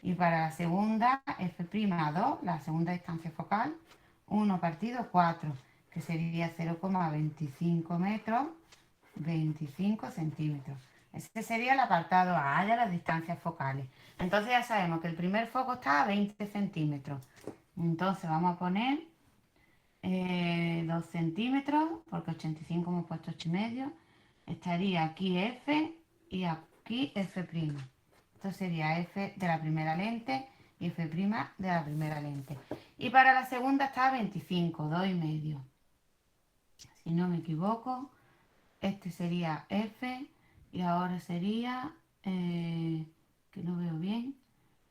S6: Y para la segunda, F'2, la segunda distancia focal, 1 partido 4, que sería 0,25 metros, 25 centímetros. Ese sería el apartado A, ya las distancias focales. Entonces ya sabemos que el primer foco está a 20 centímetros. Entonces vamos a poner 2 centímetros, porque 85 hemos puesto 8,5. Estaría aquí F y aquí F'. Esto sería F de la primera lente y F' de la primera lente. Y para la segunda está a 25, 2,5. Si no me equivoco, este sería F y ahora sería, que no veo bien,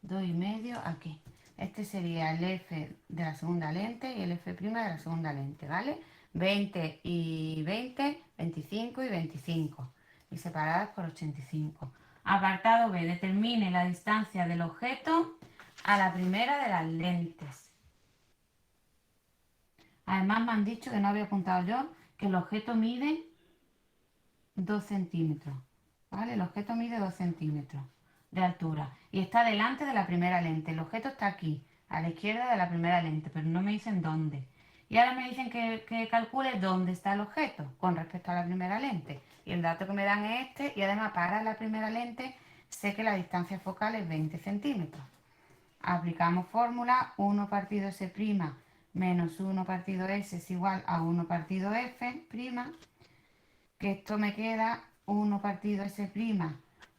S6: 2,5 aquí. Este sería el F de la segunda lente y el F' de la segunda lente, ¿vale? 20 y 20, 25 y 25. Y separadas por 85. Apartado B. Determine la distancia del objeto a la primera de las lentes. Además me han dicho, que no había apuntado yo, que el objeto mide 2 centímetros. ¿Vale? El objeto mide 2 centímetros de altura y está delante de la primera lente. El objeto está aquí, a la izquierda de la primera lente, pero no me dicen dónde. Y ahora me dicen que calcule dónde está el objeto con respecto a la primera lente. Y el dato que me dan es este, y además para la primera lente sé que la distancia focal es 20 centímetros. Aplicamos fórmula, 1 partido S' menos 1 partido S es igual a 1 partido F', que esto me queda 1 partido S'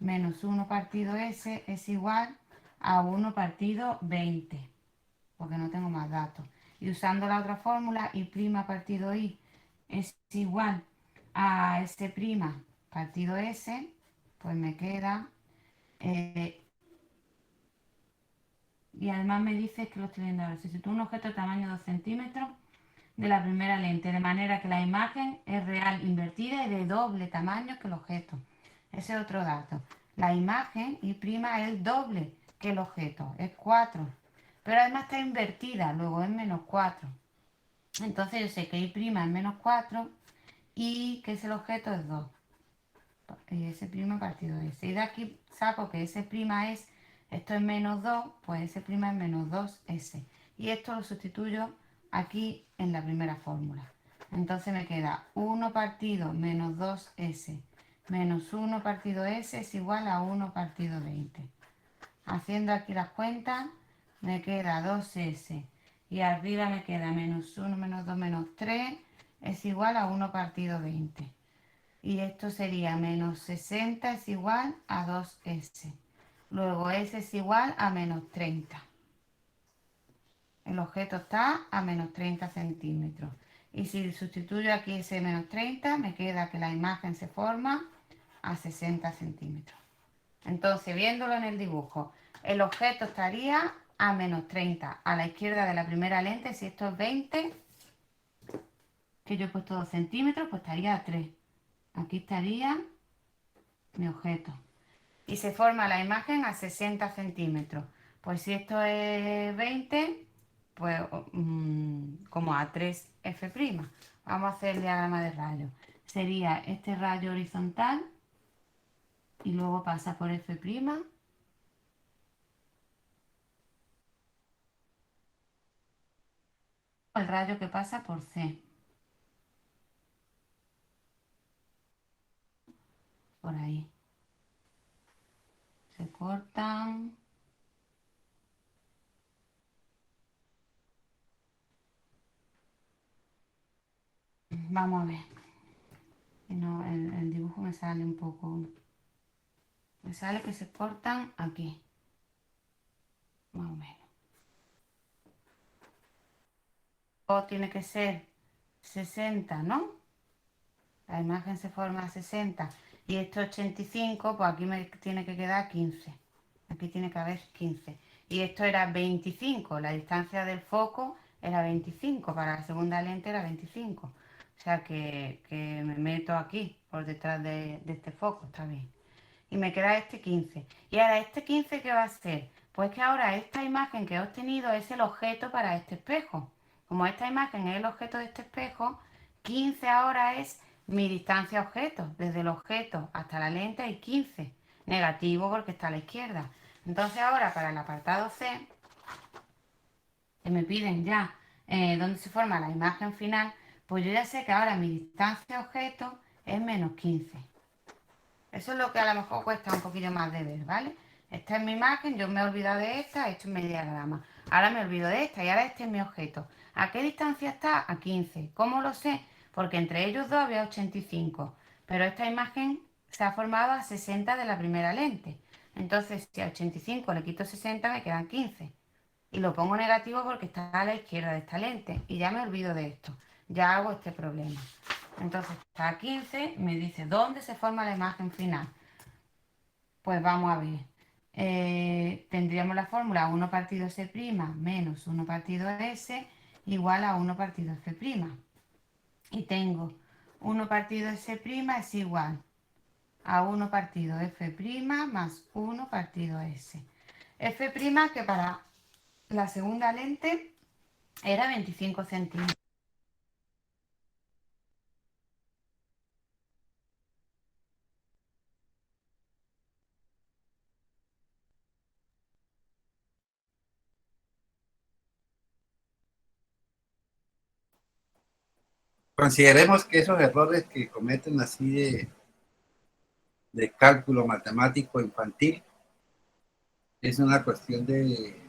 S6: menos 1 partido S es igual a 1 partido 20, porque no tengo más datos. Y usando la otra fórmula, I' partido I es igual a S' partido S, pues me queda... y además me dice que lo estoy viendo ahora. Si sitúa un objeto de tamaño 2 centímetros de la primera lente, de manera que la imagen es real invertida y de doble tamaño que el objeto. Ese es otro dato. La imagen I' es el doble que el objeto, es 4. Pero además está invertida, luego es menos 4. Entonces yo sé que I' es menos 4 y que ese objeto es 2. Y S' partido S. Y de aquí saco que S' es, esto es menos 2, pues S' es menos 2S. Y esto lo sustituyo aquí en la primera fórmula. Entonces me queda 1 partido menos 2S menos 1 partido S es igual a 1 partido 20. Haciendo aquí las cuentas, me queda 2S y arriba me queda menos 1 menos 2 menos 3 es igual a 1 partido 20. Y esto sería menos 60 es igual a 2S. Luego S es igual a menos 30. El objeto está a menos 30 centímetros. Y si sustituyo aquí ese menos 30, me queda que la imagen se forma a 60 centímetros. Entonces, viéndolo en el dibujo, el objeto estaría a menos 30 a la izquierda de la primera lente. Si esto es 20, que yo he puesto 2 centímetros, pues estaría a 3. Aquí estaría mi objeto. Y se forma la imagen a 60 centímetros. Pues si esto es 20, pues como a 3 F'. Vamos a hacer el diagrama de rayos. Sería este rayo horizontal y luego pasa por F'. El rayo que pasa por C. Por ahí. Se cortan. Vamos a ver. No, el dibujo me sale un poco... Me sale que se cortan aquí. Más o menos. O tiene que ser 60, ¿no? La imagen se forma a 60 y esto 85, pues aquí me tiene que quedar 15. Aquí tiene que haber 15. Y esto era 25, la distancia del foco era 25, para la segunda lente era 25. O sea que me meto aquí, por detrás de este foco, está bien. Y me queda este 15. Y ahora, ¿este 15 qué va a ser? Pues que ahora esta imagen que he obtenido es el objeto para este espejo. Como esta imagen es el objeto de este espejo, 15 ahora es mi distancia objeto. Desde el objeto hasta la lente hay 15. Negativo porque está a la izquierda. Entonces ahora para el apartado C, que me piden ya dónde se forma la imagen final, pues yo ya sé que ahora mi distancia objeto es menos 15. Eso es lo que a lo mejor cuesta un poquillo más de ver, ¿vale? Esta es mi imagen, yo me he olvidado de esta, he hecho un diagrama. Ahora me olvido de esta y ahora este es mi objeto. ¿A qué distancia está? A 15. ¿Cómo lo sé? Porque entre ellos dos había 85. Pero esta imagen se ha formado a 60 de la primera lente. Entonces, si a 85 le quito 60, me quedan 15. Y lo pongo negativo porque está a la izquierda de esta lente. Y ya me olvido de esto. Ya hago este problema. Entonces está a 15, me dice ¿dónde se forma la imagen final? Pues vamos a ver. Tendríamos la fórmula 1 partido S' menos 1 partido S igual a 1 partido F'. Y tengo 1 partido S' es igual a 1 partido F' más 1 partido S. F' que para la segunda lente era 25 centímetros.
S1: Consideremos que esos errores que cometen así de cálculo matemático infantil es una cuestión de,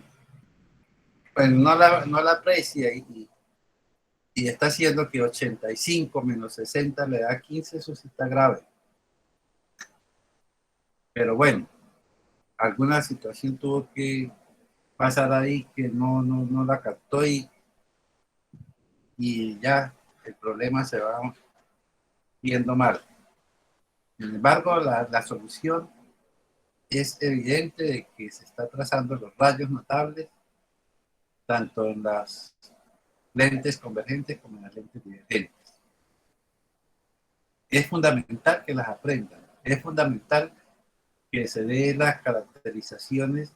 S1: pues no la aprecia y está haciendo que 85 menos 60 le da 15, eso sí está grave. Pero bueno, alguna situación tuvo que pasar ahí que no la captó y ya el problema se va viendo mal. Sin embargo, la solución es evidente de que se está trazando los rayos notables tanto en las lentes convergentes como en las lentes divergentes. Es fundamental que las aprendan. Es fundamental que se dé las caracterizaciones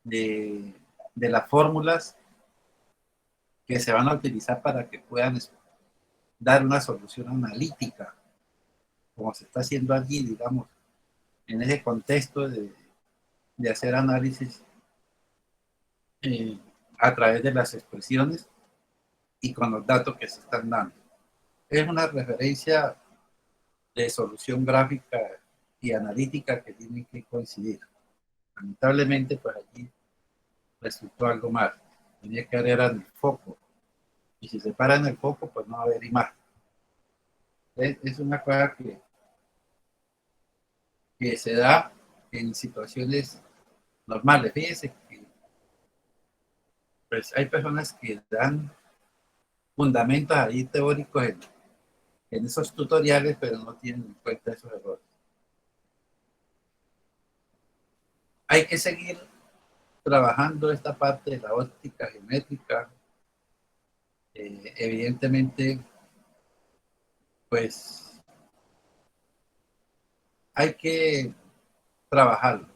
S1: de las fórmulas que se van a utilizar para que puedan dar una solución analítica, como se está haciendo allí, digamos, en ese contexto de hacer análisis a través de las expresiones y con los datos que se están dando. Es una referencia de solución gráfica y analítica que tienen que coincidir. Lamentablemente, pues allí resultó algo mal. Tenía que haber en el foco. Y si se para en el foco, pues no va a haber imagen. Es una cosa que se da en situaciones normales. Fíjense que pues, hay personas que dan fundamentos ahí teóricos en esos tutoriales, pero no tienen en cuenta esos errores. Hay que seguir trabajando esta parte de la óptica geométrica. Evidentemente, pues hay que trabajarlo,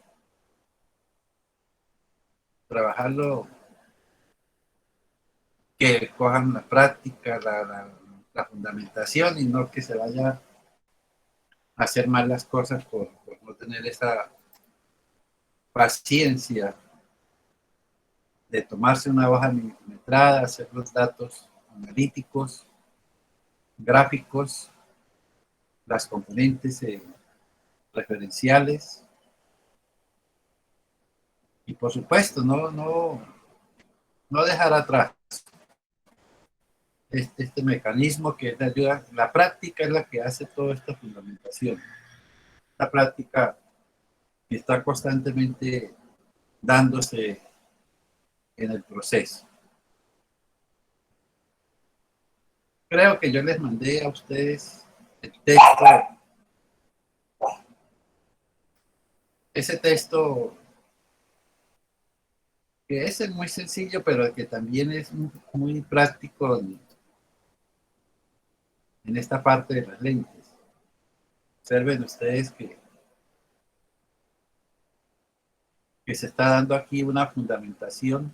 S1: que cojan la práctica, la fundamentación y no que se vaya a hacer mal las cosas por no tener esa paciencia de tomarse una hoja milimetrada, hacer los datos analíticos, gráficos, las componentes referenciales y por supuesto no dejar atrás este mecanismo que es de ayuda. La práctica es la que hace toda esta fundamentación. La práctica está constantemente dándose en el proceso. Creo que yo les mandé a ustedes el texto ese texto que es muy sencillo, pero que también es muy práctico en esta parte de las lentes. Observen ustedes que se está dando aquí una fundamentación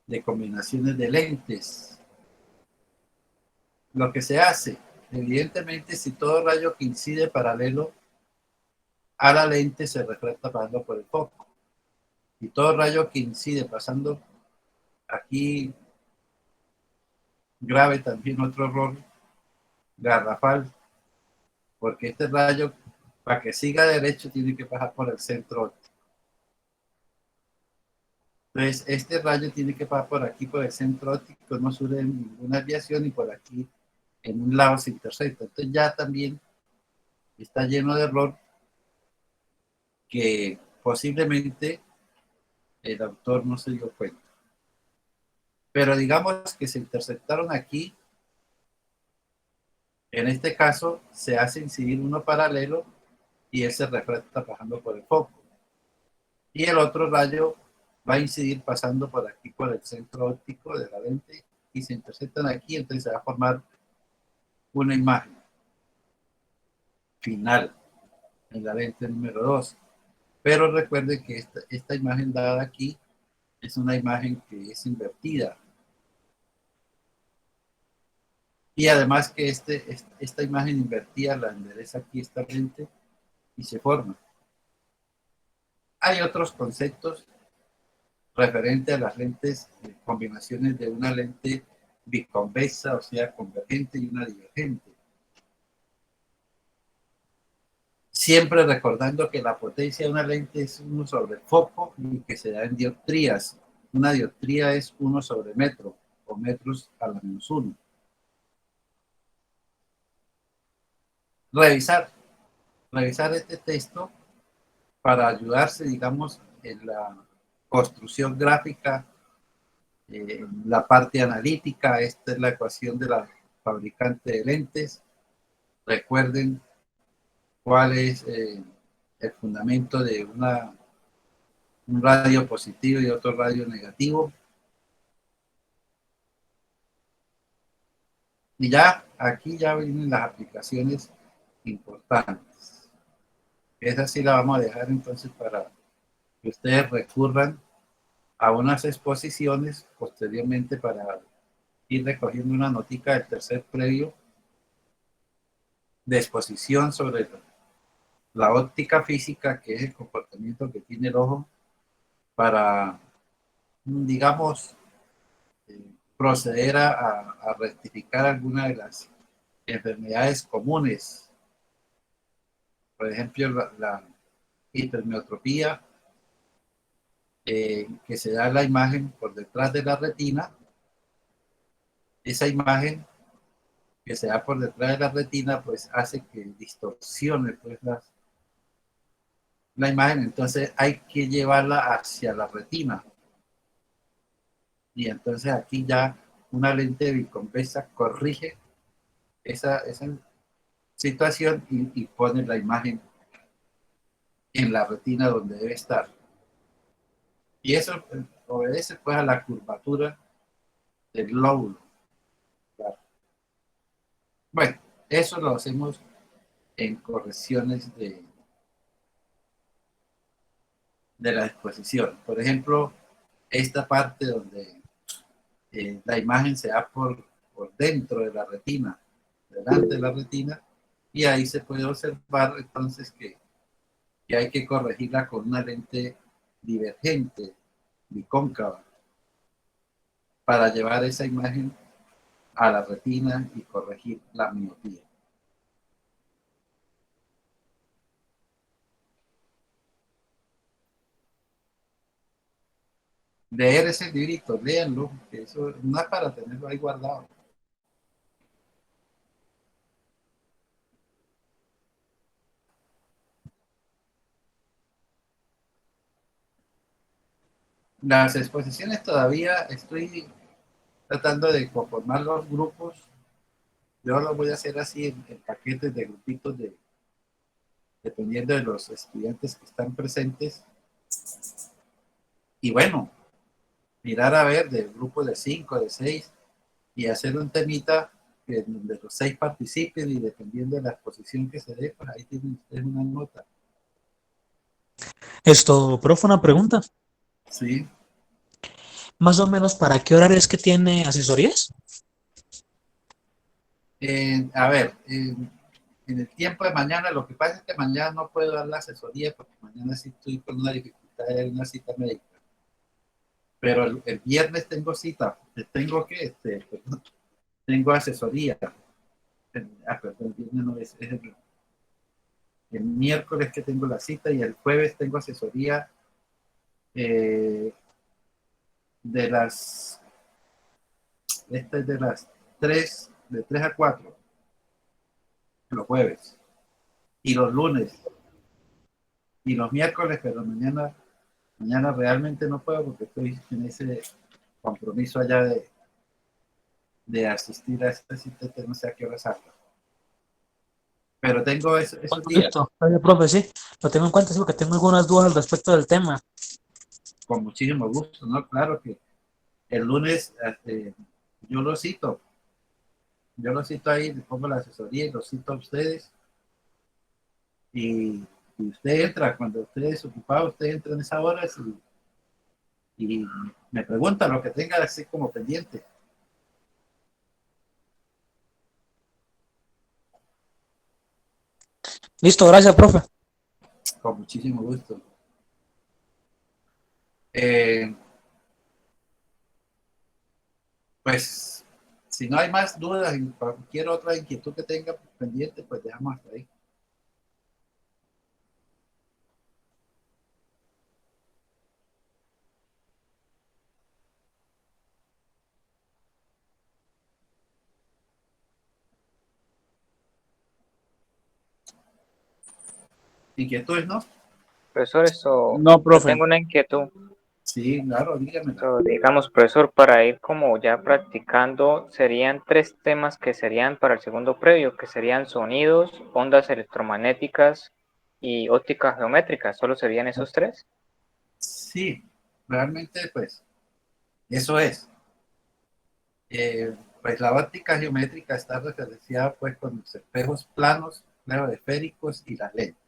S1: de combinaciones de lentes. Lo que se hace, evidentemente, si todo rayo que incide paralelo a la lente se refracta pasando por el foco, y todo rayo que incide pasando aquí, grave también otro error garrafal, porque este rayo, para que siga derecho, tiene que pasar por el centro óptico. Entonces, este rayo tiene que pasar por aquí, por el centro óptico, no sube ninguna desviación, y por aquí, en un lado se intersecta. Entonces, ya también está lleno de error que posiblemente el autor no se dio cuenta. Pero digamos que se intersectaron aquí. En este caso, se hace incidir uno paralelo y él se refracta pasando por el foco. Y el otro rayo va a incidir pasando por aquí, por el centro óptico de la lente, y se intersectan aquí, entonces se va a formar una imagen final en la lente número 2. Pero recuerden que esta imagen dada aquí es una imagen que es invertida. Y además que esta imagen invertida la endereza aquí esta lente y se forma. Hay otros conceptos referente a las lentes, combinaciones de una lente biconvexa, o sea, convergente, y una divergente. Siempre recordando que la potencia de una lente es 1 sobre foco y que se da en dioptrías. Una dioptría es 1 sobre metro, o metros a la menos 1. Revisar este texto para ayudarse, digamos, en la construcción gráfica, la parte analítica. Esta es la ecuación de la fabricante de lentes. Recuerden cuál es el fundamento de un radio positivo y otro radio negativo. Y ya, aquí ya vienen las aplicaciones importantes. Esa sí la vamos a dejar entonces para que ustedes recurran a unas exposiciones posteriormente para ir recogiendo una notica del tercer previo de exposición sobre la óptica física, que es el comportamiento que tiene el ojo para, digamos, proceder a rectificar alguna de las enfermedades comunes. Por ejemplo, la hipermetropía, que se da la imagen por detrás de la retina. Esa imagen que se da por detrás de la retina, pues hace que distorsione pues la imagen. Entonces hay que llevarla hacia la retina. Y entonces aquí ya una lente biconvexa corrige esa situación y pone la imagen en la retina donde debe estar. Y eso obedece pues a la curvatura del lóbulo. Claro. Bueno, eso lo hacemos en correcciones de la exposición. Por ejemplo, esta parte donde la imagen se da por dentro de la retina, delante de la retina, y ahí se puede observar entonces que hay que corregirla con una lente divergente, bicóncava, para llevar esa imagen a la retina y corregir la miopía. Leer ese librito, léanlo, que eso no es para tenerlo ahí guardado. Las exposiciones todavía estoy tratando de conformar los grupos. Yo lo voy a hacer así en paquetes de grupitos de dependiendo de los estudiantes que están presentes. Y bueno, mirar a ver de grupos de 5, de 6, y hacer un temita que donde los 6 participen y dependiendo de la exposición que se dé, pues ahí tienen ustedes una nota.
S5: Esto, profe, una pregunta.
S1: Sí,
S5: Más o menos, ¿para qué horario es que tiene asesorías?
S1: a ver, en el tiempo de mañana, lo que pasa es que mañana no puedo dar la asesoría porque mañana sí estoy con una dificultad de una cita médica. Pero el viernes tengo cita, perdón, tengo asesoría. Perdón, el viernes no es el miércoles que tengo la cita y el jueves tengo asesoría de las, esta es de las 3 de 3 a 4, los jueves, y los lunes, y los miércoles, pero mañana realmente no puedo porque estoy en ese compromiso allá de asistir a esta cita que no sé a qué hora salga. Pero tengo esos días.
S5: Listo. Oye, profe, sí, lo tengo en cuenta, sí, porque tengo algunas dudas al respecto del tema.
S1: Con muchísimo gusto, ¿no? Claro que el lunes yo lo cito ahí, le pongo la asesoría y lo cito a ustedes y usted entra, cuando usted es ocupado, usted entra en esas horas y me pregunta lo que tenga así como pendiente.
S5: Listo, gracias, profe.
S1: Con muchísimo gusto. Eh, pues, si no hay más dudas en cualquier otra inquietud que tenga pendiente, pues dejamos hasta ahí. ¿Inquietudes, no?
S2: Profesor, esto,
S3: No,
S2: yo
S3: profe.
S2: tengo una inquietud.
S1: Sí, claro, dígamela.
S2: Digamos, profesor, para ir como ya practicando, serían 3 temas que serían para el segundo previo, que serían sonidos, ondas electromagnéticas y óptica geométrica. ¿Solo serían esos 3?
S1: Sí, realmente, pues, eso es. Pues la óptica geométrica está referenciada pues con los espejos planos, espejos esféricos y las lentes.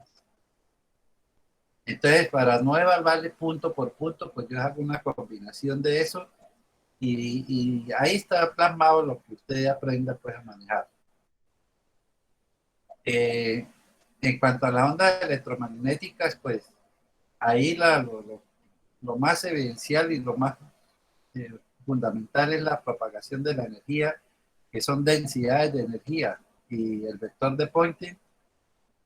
S1: Entonces, para no evaluarle punto por punto, pues yo hago una combinación de eso y ahí está plasmado lo que usted aprenda pues a manejar. Eh, en cuanto a las ondas electromagnéticas, pues ahí lo más evidencial y lo más eh, fundamental es la propagación de la energía, que son densidades de energía y el vector de Poynting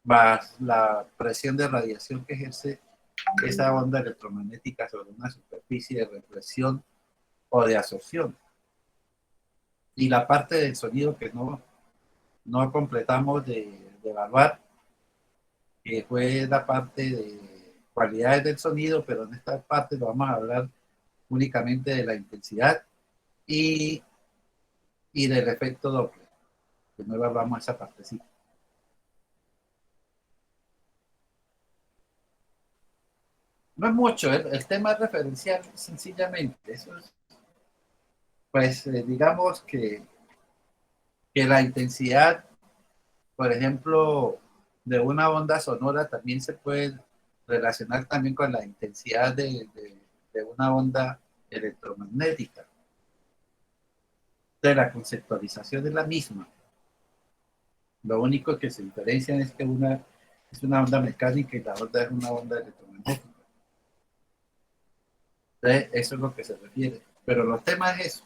S1: más la presión de radiación que ejerce esa onda electromagnética sobre una superficie de reflexión o de absorción. Y la parte del sonido que no completamos de evaluar, que fue la parte de cualidades del sonido, pero en esta parte lo vamos a hablar únicamente de la intensidad y, y del efecto Doppler, que no evaluamos esa partecita. No es mucho, el tema es referencial sencillamente. Eso es, pues, digamos que la intensidad, por ejemplo, de una onda sonora también se puede relacionar también con la intensidad de una onda electromagnética. De la conceptualización es la misma. Lo único que se diferencia es que una es una onda mecánica y la otra es una onda electromagnética. Entonces, eso es lo que se refiere. Pero los temas es eso.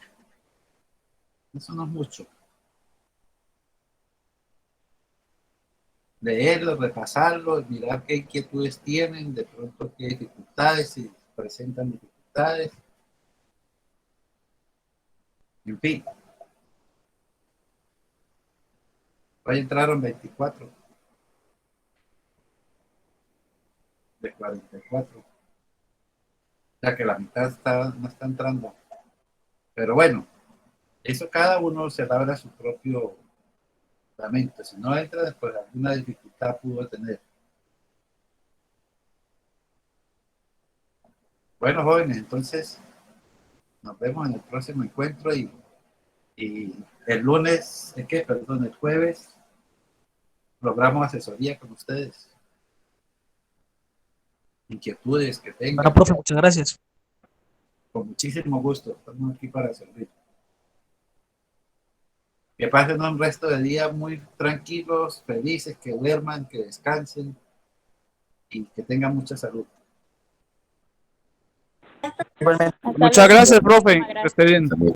S1: Eso no es mucho. Leerlo, repasarlo, mirar qué inquietudes tienen, de pronto qué dificultades, si presentan dificultades. En fin, hoy entraron 24 de 44. O sea que la mitad no está entrando. Pero bueno, eso cada uno se labra su propio lamento. Si no entra, pues alguna dificultad pudo tener. Bueno, jóvenes, entonces nos vemos en el próximo encuentro y el lunes, perdón, el jueves, logramos asesoría con ustedes. Inquietudes que tengan.
S5: Bueno, profe, muchas gracias.
S1: Con muchísimo gusto, estamos aquí para servir. Que pasen un resto de día muy tranquilos, felices, que duerman, que descansen y que tengan mucha salud.
S7: Muchas gracias, profe. Que esté bien.